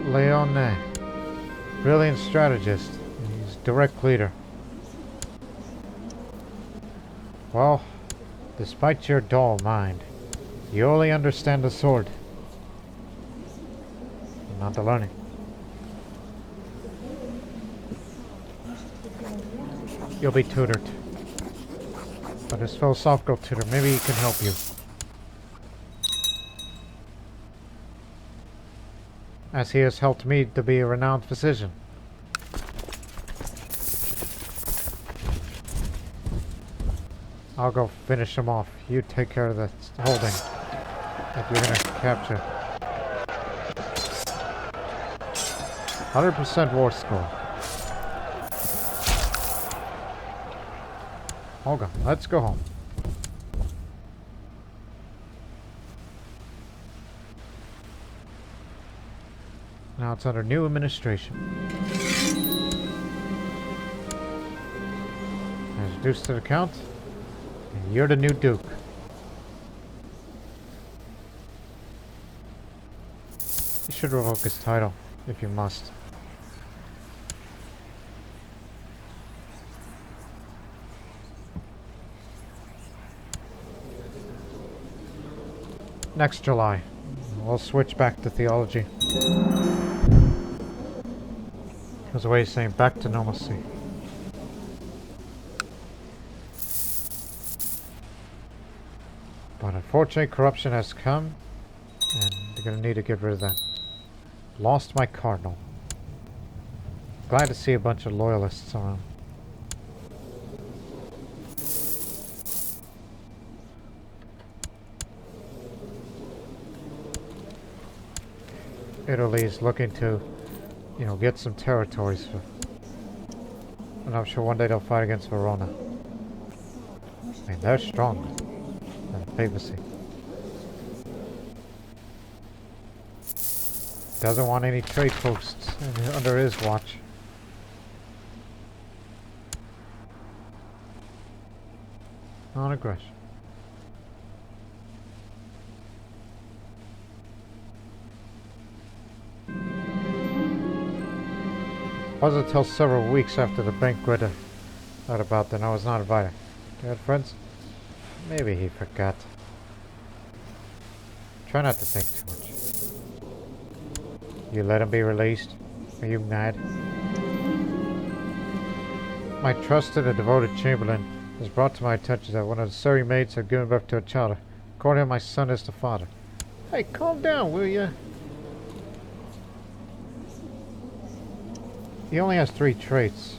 Leone, brilliant strategist. He's direct leader. Well, despite your dull mind, you only understand the sword, not the learning. You'll be tutored. But his philosophical tutor, maybe he can help you. As he has helped me to be a renowned physician. I'll go finish him off. You take care of the holding that you're gonna capture. 100% war score. Okay, let's go home. Now it's under new administration. Introduced to the Count, and you're the new Duke. You should revoke his title, if you must. Next July, we'll switch back to theology. There's a way of saying back to normalcy. But unfortunately, corruption has come, and they're gonna need to get rid of that. Lost my cardinal. Glad to see a bunch of loyalists around. Italy is looking to, you know, get some territories for, and I'm sure one day they'll fight against Verona. I mean, they're stronger than the papacy. Doesn't want any trade posts under his watch. Non-aggression. Wasn't until several weeks after the banquet I thought about that I was not invited. You had friends? Maybe he forgot. Try not to think too much. You let him be released? Are you mad? My trusted and devoted chamberlain has brought to my attention that one of the Surrey maids had given birth to a child. According to my son is the father. Hey, calm down, will ya? He only has 3 traits.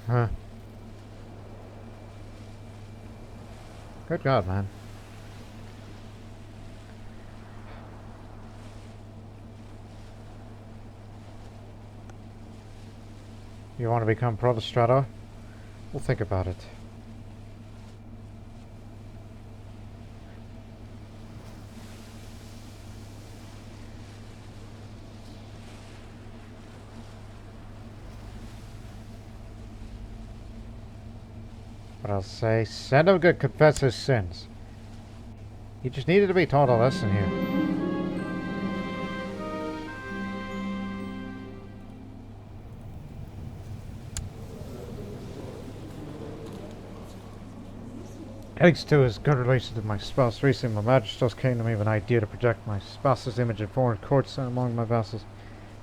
Huh. Good God, man. You want to become Provostrator? We'll think about it. But I'll say, send him to confess his sins. He just needed to be taught a lesson here. Thanks to his good relations with my spouse, recently my magistrates came to me with an idea to project my spouse's image in foreign courts and among my vassals.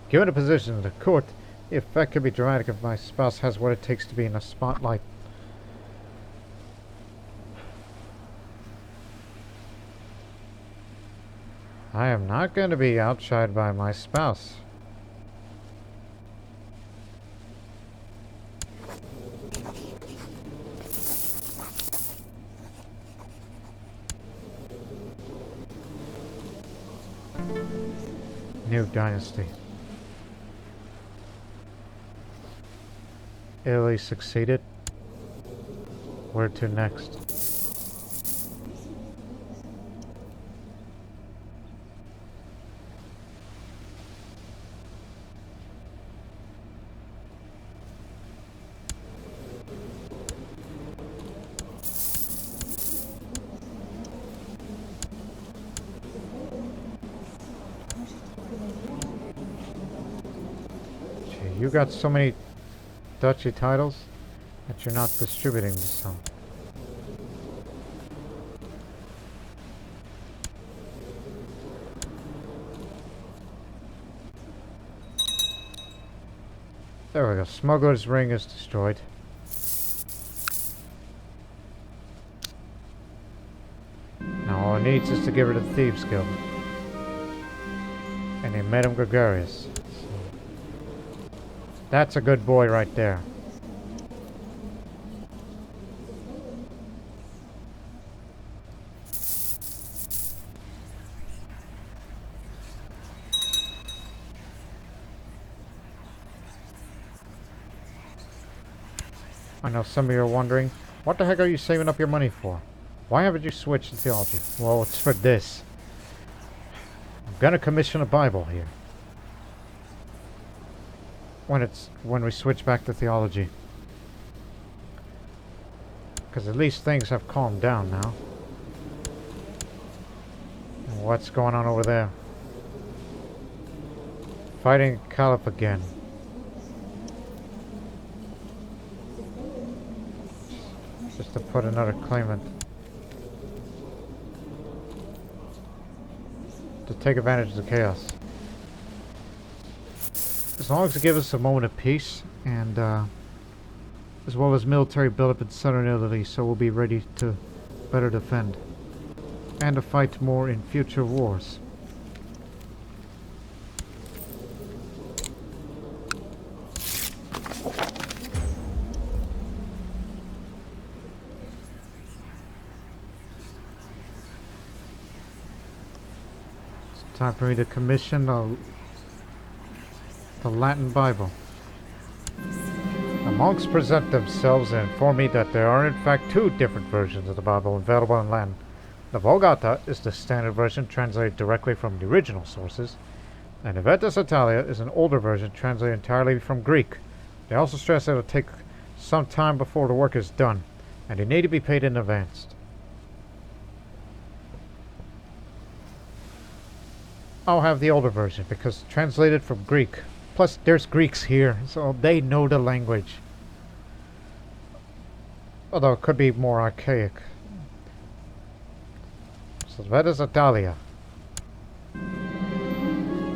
Given a position in the court, the effect could be dramatic if my spouse has what it takes to be in the spotlight. I am not going to be outshined by my spouse. New dynasty. Italy succeeded. Where to next? You got so many duchy titles that you're not distributing to some. There we go. Smuggler's Ring is destroyed. Now all it needs is to get rid of the Thieves Guild. And And they made him gregarious. That's a good boy right there. I know some of you are wondering, what the heck are you saving up your money for? Why haven't you switched to theology? Well, it's for this. I'm gonna commission a Bible here. When we switch back to theology. Because at least things have calmed down now. And what's going on over there? Fighting Caliph again. Just to put another claimant. To take advantage of the chaos. As long as it gives us a moment of peace, and as well as military buildup in southern Italy, so we'll be ready to better defend. And to fight more in future wars. Time for me to commission the Latin Bible. The monks present themselves and inform me that there are in fact two different versions of the Bible available in Latin. The Vulgata is the standard version translated directly from the original sources, and the Vetus Italia is an older version translated entirely from Greek. They also stress that it will take some time before the work is done, and they need to be paid in advance. I'll have the older version because translated from Greek. Plus, there's Greeks here, so they know the language. Although it could be more archaic. So that is Italia.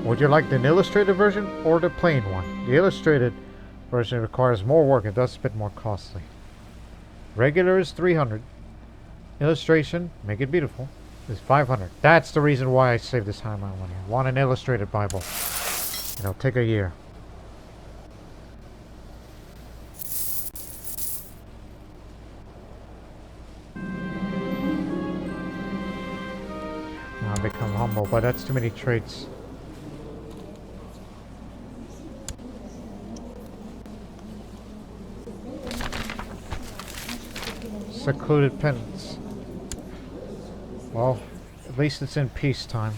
Would you like the illustrated version or the plain one? The illustrated version requires more work and thus a bit more costly. Regular is 300. Illustration, make it beautiful, is 500. That's the reason why I saved this high amount of money. I want an illustrated Bible. It'll take a year. I'll become humble, but that's too many traits. Secluded penance. Well, at least it's in peacetime.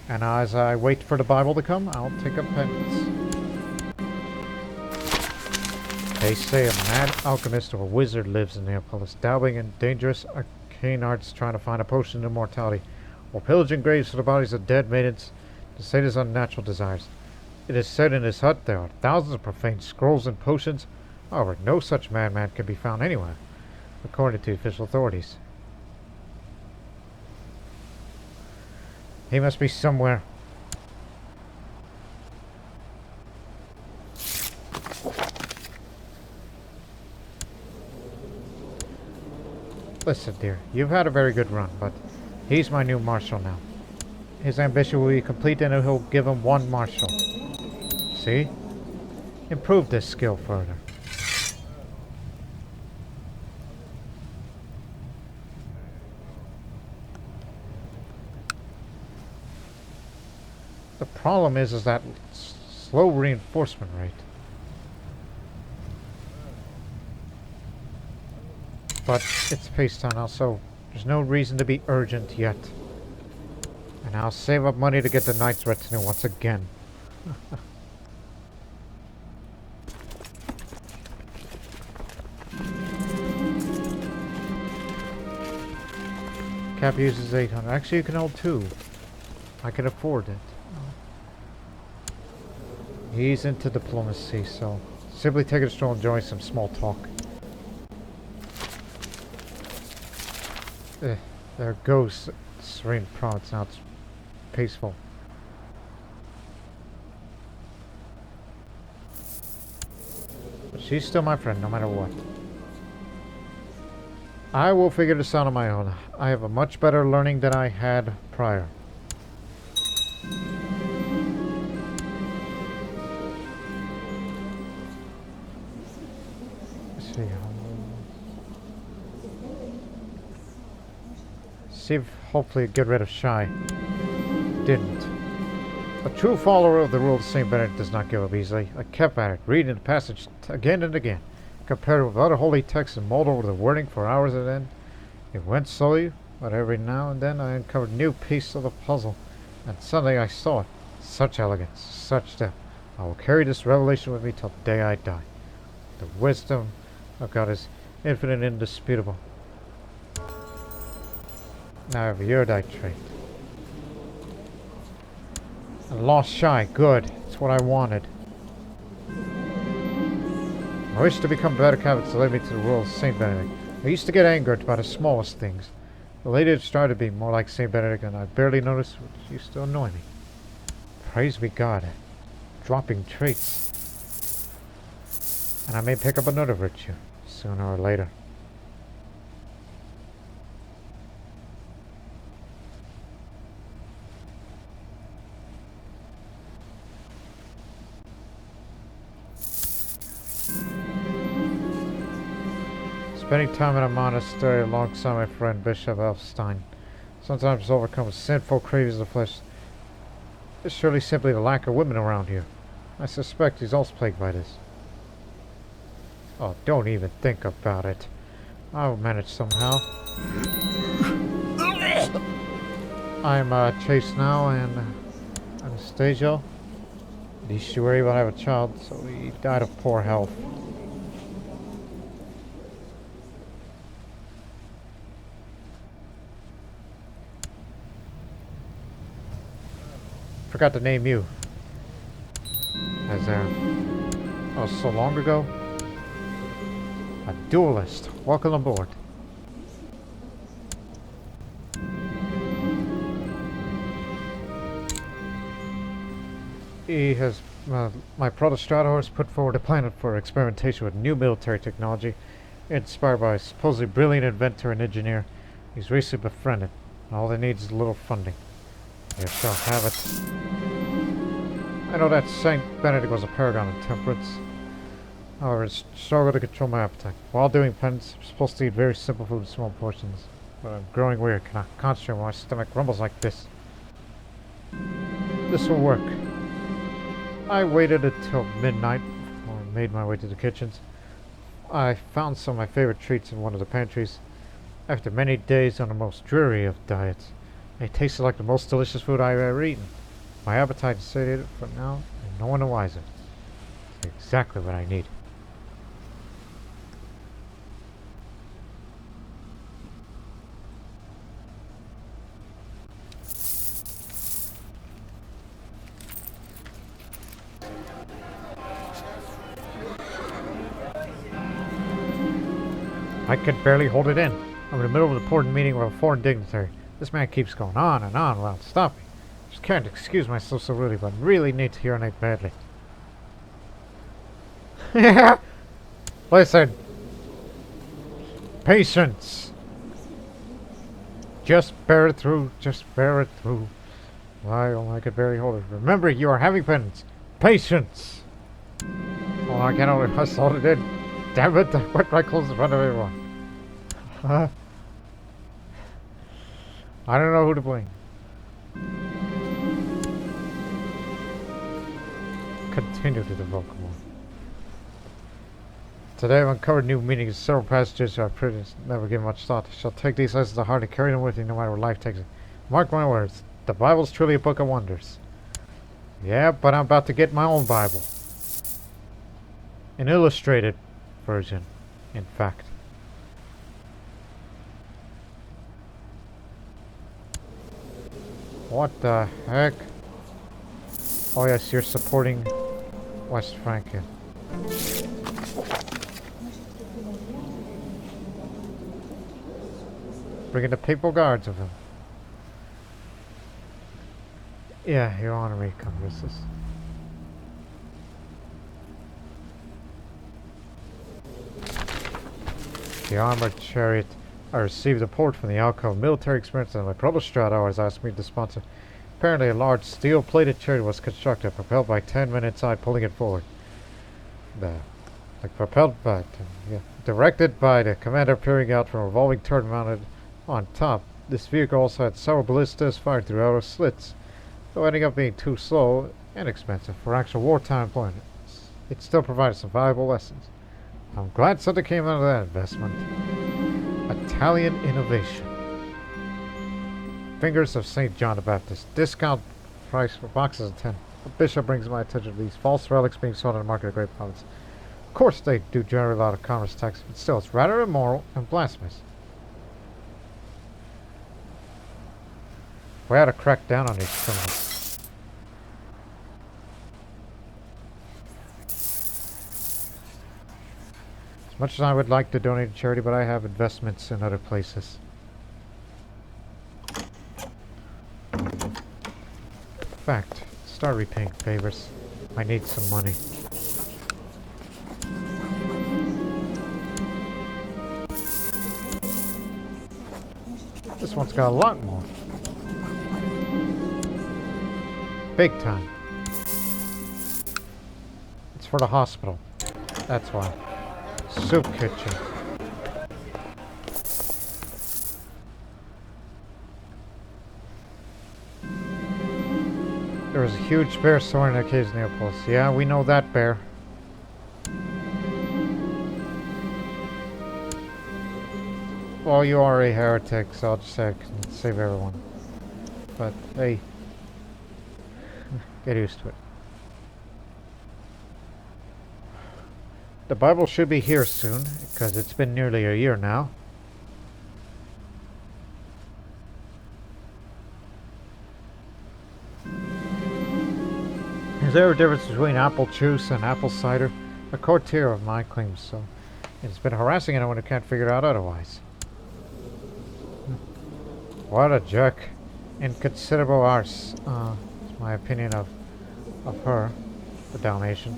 And as I wait for the Bible to come, I'll take up penance. They say a mad alchemist or wizard lives in Neapolis, dabbling in dangerous arcane arts trying to find a potion of immortality, or pillaging graves for the bodies of dead maidens to sate his unnatural desires. It is said in his hut there are thousands of profane scrolls and potions. However, no such madman can be found anywhere, according to official authorities. He must be somewhere. Listen, dear, you've had a very good run, but he's my new marshal now. His ambition will be complete and he'll give him one marshal. See? Improve this skill further. The problem is that slow reinforcement rate. But it's peacetime now, so there's no reason to be urgent yet. And I'll save up money to get the Knight's Retinue once again. Cap uses 800. Actually, you can hold 2. I can afford it. He's into diplomacy, so simply take a stroll and enjoy some small talk. There goes serene province. Now it's peaceful. But she's still my friend, no matter what. I will figure this out on my own. I have a much better learning than I had prior. see. See if hopefully get rid of Shy. Didn't. A true follower of the rule of St. Benedict does not give up easily. I kept at it, reading the passage again and again. Compared with other holy texts and mulled over the wording for hours at end. It went slowly, but every now and then I uncovered new pieces of the puzzle. And suddenly I saw it. Such elegance, such depth. I will carry this revelation with me till the day I die. The wisdom of God is infinite and indisputable. Now I have a erudite trait. And lost Shy, good. It's what I wanted. I wish to become better Catholics to lead me to the rule of St. Benedict. I used to get angered by the smallest things. The later it started to be more like St. Benedict, and I barely noticed, which used to annoy me. Praise be God. Dropping traits. And I may pick up another virtue, sooner or later. Spending time in a monastery alongside my friend Bishop Elfstein. Sometimes overcome with sinful cravings of the flesh. It's surely simply the lack of women around here. I suspect he's also plagued by this. Oh, don't even think about it. I'll manage somehow. I'm Chase now and Anastasia. At least you were able to have a child, so he died of poor health. Forgot to name you. As oh, so long ago? A duelist. Welcome aboard. He has, my Protestator has put forward a plan for experimentation with new military technology, inspired by a supposedly brilliant inventor and engineer he's recently befriended. All they need is a little funding. You shall have it. I know that Saint Benedict was a paragon of temperance. However, it's struggle to control my appetite. While doing penance, I'm supposed to eat very simple food in small portions. But I'm growing weird. Cannot concentrate when my stomach rumbles like this. This will work. I waited until midnight before I made my way to the kitchens. I found some of my favorite treats in one of the pantries. After many days on the most dreary of diets, they tasted like the most delicious food I've ever eaten. My appetite is satiated for now, and no one the wiser. It's exactly what I need. I could barely hold it in. I'm in the middle of an important meeting with a foreign dignitary. This man keeps going on and on without stopping. Just can't excuse myself so rudely, but really need to urinate badly. Listen. Patience. Just bear it through. Just bear it through. Why, oh, I could barely hold it. Remember, you are having penance. Patience. Oh, I can't hold it. I sold it in. Damn it, I put my clothes in front of everyone. I don't know who to blame. Continue to devote more. Today I've uncovered new meanings in several passages I've previously never given much thought. I shall take these lessons to heart and carry them with me no matter where life takes it. Mark my words, the Bible is truly a book of wonders. Yeah, but I'm about to get my own Bible. An illustrated version, in fact. What the heck? Oh yes, you're supporting West Franken. Bringing the papal guards with him. Yeah, your honorary congresses. The armored chariot. I received a report from the outcome of military experience and my Protestator has asked me to sponsor. Apparently a large steel-plated chariot was constructed, propelled by 10 men inside, pulling it forward. Like propelled by, yeah. Directed by the commander peering out from a revolving turret mounted on top. This vehicle also had several ballistas fired through outer slits, though ending up being too slow and expensive for actual wartime employment. It still provided some valuable lessons. I'm glad something came out of that investment. Italian innovation. Fingers of St. John the Baptist. Discount price for boxes of 10. The bishop brings my attention to these false relics being sold on the market of great province. Of course they do generate a lot of commerce tax, but still it's rather immoral and blasphemous. We ought to crack down on these criminals. As much as I would like to donate to charity, but I have investments in other places. In fact, start repaying favors. I need some money. This one's got a lot more. Big time. It's for the hospital. That's why. Soup kitchen. There was a huge bear somewhere in the caves near Neapolis. Yeah, we know that bear. Well, you are a heretic, so I'll just say I can save everyone. But, hey, get used to it. The Bible should be here soon, because it's been nearly a year now. Is there a difference between apple juice and apple cider? A courtier of mine claims so. It's been harassing anyone who can't figure it out otherwise. What a jerk. Inconsiderable arse. It's my opinion of her, the Dalmatian.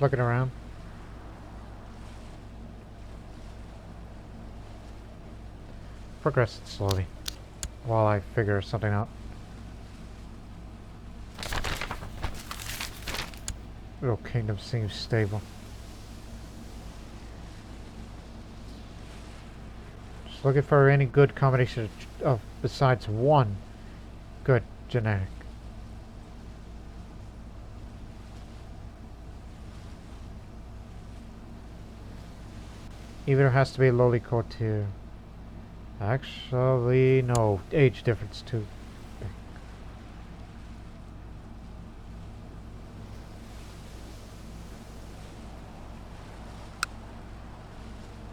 Looking around. Progress slowly while I figure something out. Little kingdom seems stable. Just looking for any good combination of besides one good genetic. Either has to be a lowly courtier. Actually, no. Age difference too.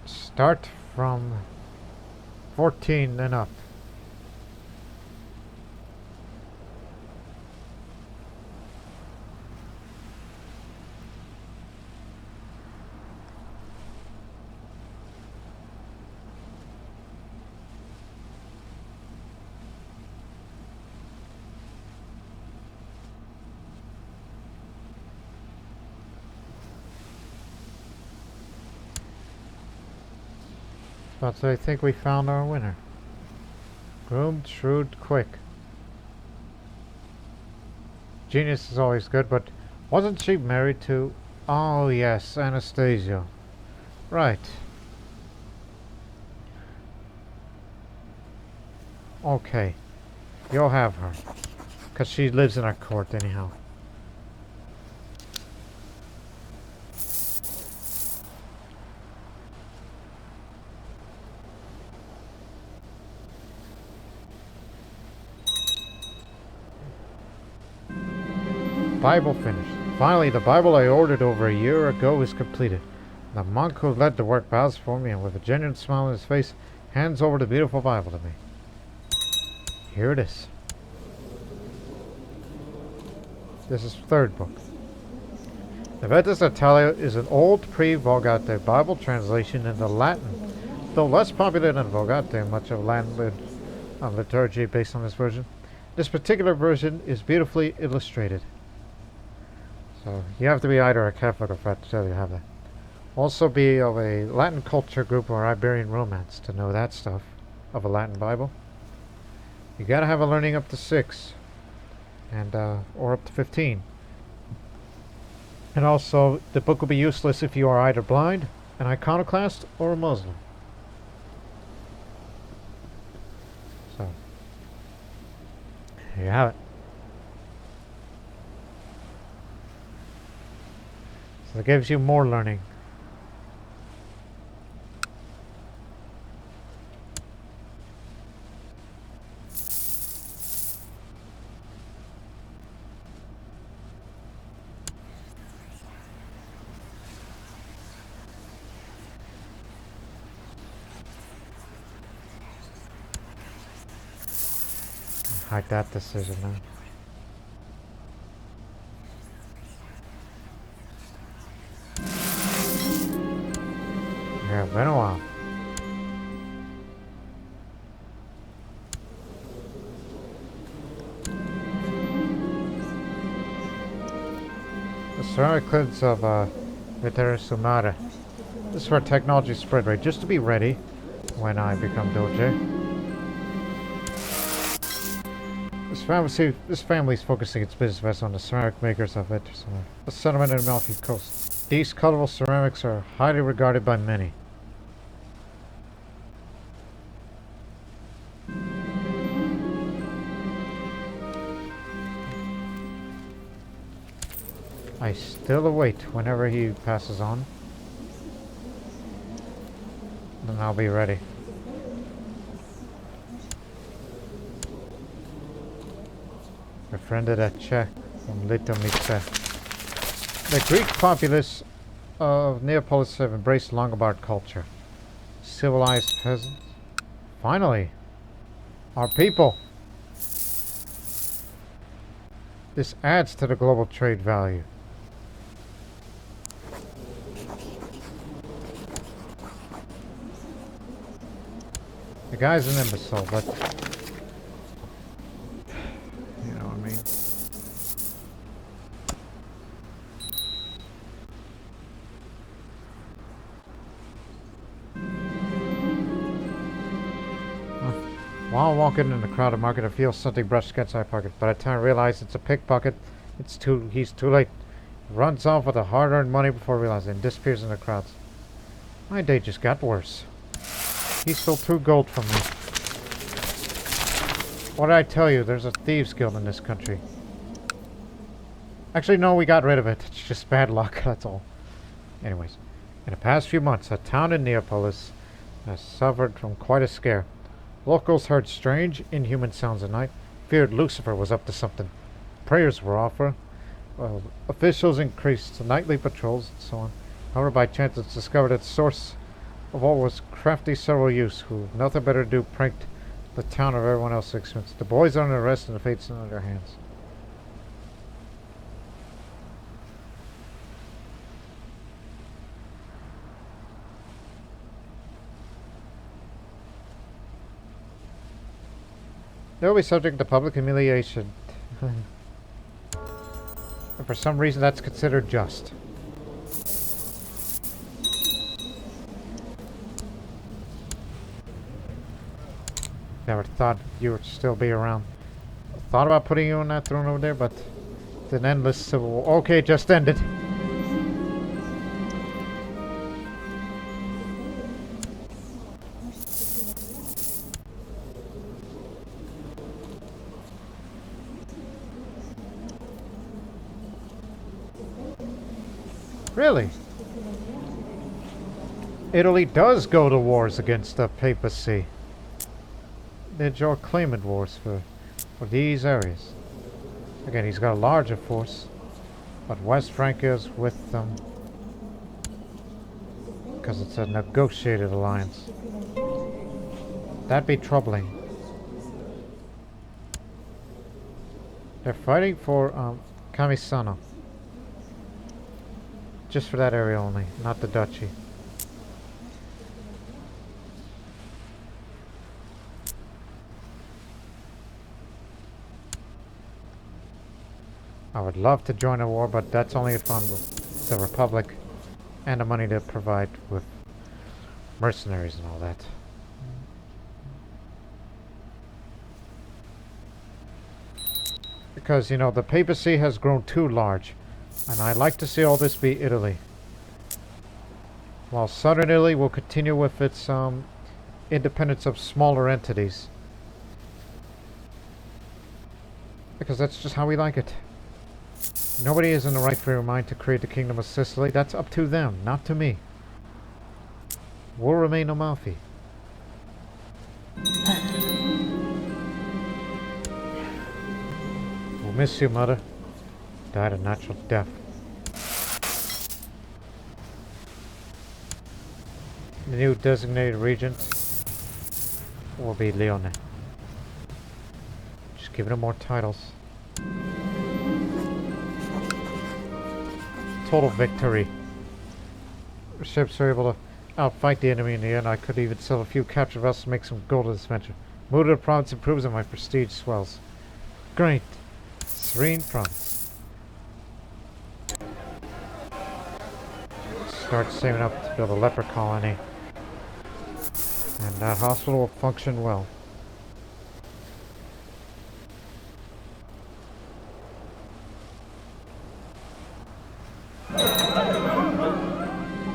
Start from 14 and up. But I think we found our winner. Groomed, shrewd, quick. Genius is always good, but wasn't she married to... Oh yes, Anastasia. Right. Okay. You'll have her. Because she lives in our court anyhow. Bible finished. Finally, the Bible I ordered over a year ago is completed. The monk who led the work bows for me and with a genuine smile on his face hands over the beautiful Bible to me. Here it is. This is the third book. The Vetus Natalia is an old pre-Vulgate Bible translation into Latin. Though less popular than Vulgate, much of Latin liturgy based on this version. This particular version is beautifully illustrated. So you have to be either a Catholic or French to have that. Also be of a Latin culture group or Iberian Romance to know that stuff of a Latin Bible. You gotta have a learning up to 6 and or up to 15. And also the book will be useless if you are either blind, an iconoclast, or a Muslim. So there you have it. So it gives you more learning. Hide that decision now. Yeah, been a while. The ceramic clids of Sumara. This is where technology spread, right? Just to be ready when I become Doge. This family is focusing its business vessel on the ceramic makers of it. The settlement in the Amalfi coast. These colorful ceramics are highly regarded by many. I still await whenever he passes on. Then I'll be ready. Befriended a Czech from Litomice. The Greek populace of Neapolis have embraced Longobarд culture. Civilized peasants. Finally! Our people! This adds to the global trade value. The guy's an imbecile, but you know what I mean. While walking in the crowded market, I feel something brushed against my pocket. By the time I realize it's a pickpocket, he's too late. He runs off with the hard-earned money before realizing and disappears in the crowds. My day just got worse. He stole 2 gold from me. What did I tell you? There's a thieves guild in this country. Actually, no, we got rid of it. It's just bad luck, that's all. Anyways, in the past few months, a town in Neapolis has suffered from quite a scare. Locals heard strange, inhuman sounds at night, feared Lucifer was up to something. Prayers were offered. Officials increased nightly patrols and so on. However, by chance it's discovered that the source of all was crafty several youths who, nothing better to do, pranked the town of everyone else's expense. The boys are under arrest and the fate's in their hands. They will be subject to public humiliation. And for some reason that's considered just. Never thought you would still be around. Thought about putting you on that throne over there, but it's an endless civil war. Okay, it just ended. Really? Italy does go to wars against the papacy. They draw claimant wars for these areas. Again, he's got a larger force, but West Francia is with them because it's a negotiated alliance. That'd be troubling. They're fighting for Camisano. Just for that area only, not the duchy. I would love to join a war, but that's only if I'm the Republic and the money to provide with mercenaries and all that. Because, you know, the papacy has grown too large, and I like to see all this be Italy. While southern Italy will continue with its independence of smaller entities. Because that's just how we like it. Nobody is in the right frame of mind to create the Kingdom of Sicily. That's up to them, not to me. Will remain Amalfi. We'll miss you, Mother. Died a natural death. The new designated regent will be Leone. Just giving him more titles. Total victory. The ships were able to outfight the enemy in the end. I could even sell a few captured vessels to make some gold in this venture. Mood of the province improves and my prestige swells. Great. Serene province. Start saving up to build a leper colony. And that hospital will function well.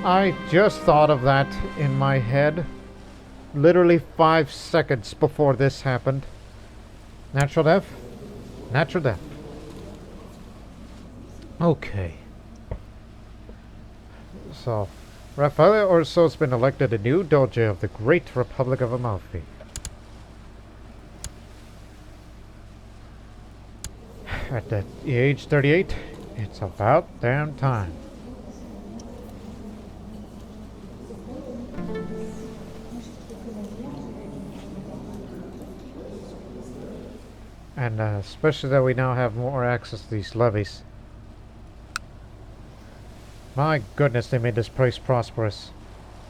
I just thought of that in my head. Literally 5 seconds before this happened. Natural death? Natural death. Okay. So, Raffaele Orso has been elected the new Doge of the Great Republic of Amalfi. At the age 38, it's about damn time. And especially that we now have more access to these levies. My goodness, they made this place prosperous.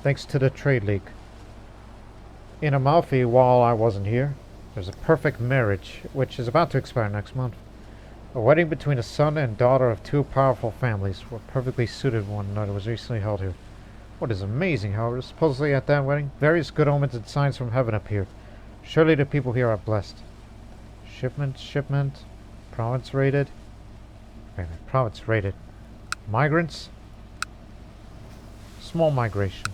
Thanks to the Trade League. In Amalfi, while I wasn't here, there's a perfect marriage, which is about to expire next month. A wedding between a son and daughter of two powerful families who were perfectly suited one another was recently held here. What is amazing, however, supposedly at that wedding, various good omens and signs from heaven appeared. Surely the people here are blessed. Shipment, province raided. Wait a minute, province raided. Migrants? Small migration.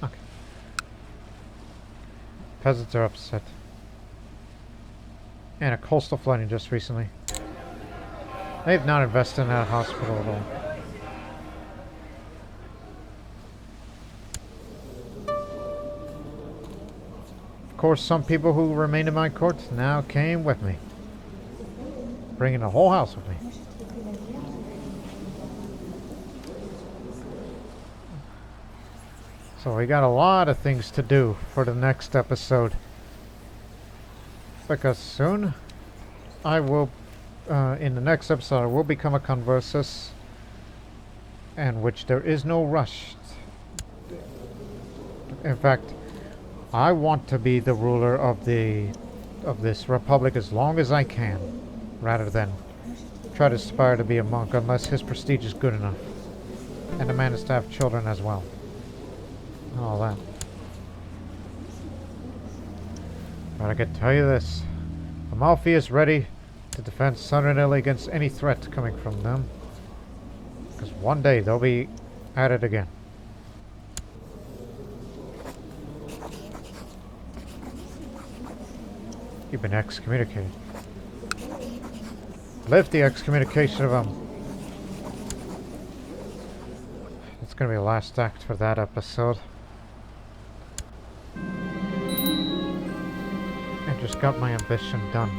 Okay. Peasants are upset. And a coastal flooding just recently. They've not invested in that hospital at all. Of course, some people who remained in my court now came with me, bringing the whole house with me. So we got a lot of things to do for the next episode, because soon I will, in the next episode, I will become a conversus, and which there is no rush. In fact, I want to be the ruler of this republic as long as I can, rather than try to aspire to be a monk unless his prestige is good enough. And the man is to have children as well. All that. But I can tell you this. Amalfi is ready to defend southern Italy against any threat coming from them. Because one day they'll be at it again. You've been excommunicated. Lift the excommunication of them. It's going to be the last act for that episode. And just got my ambition done.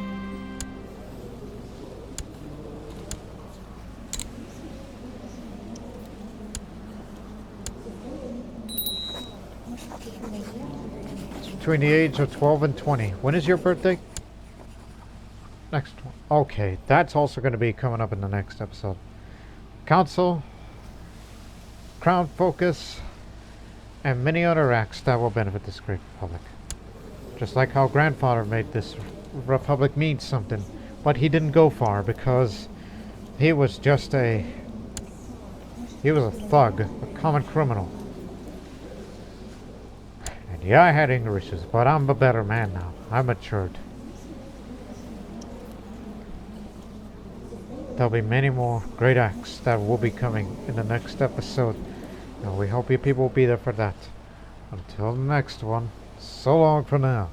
It's between the age of 12 and 20. When is your birthday? Next one. Okay, that's also going to be coming up in the next episode. Council, Crown Focus, and many other acts that will benefit this great republic. Just like how grandfather made this republic mean something. but he didn't go far because he was just he was a thug, a common criminal. And yeah, I had anger issues, but I'm a better man now. I'm matured. There'll be many more great acts that will be coming in the next episode, and we hope you people will be there for that. Until the next one, so long for now.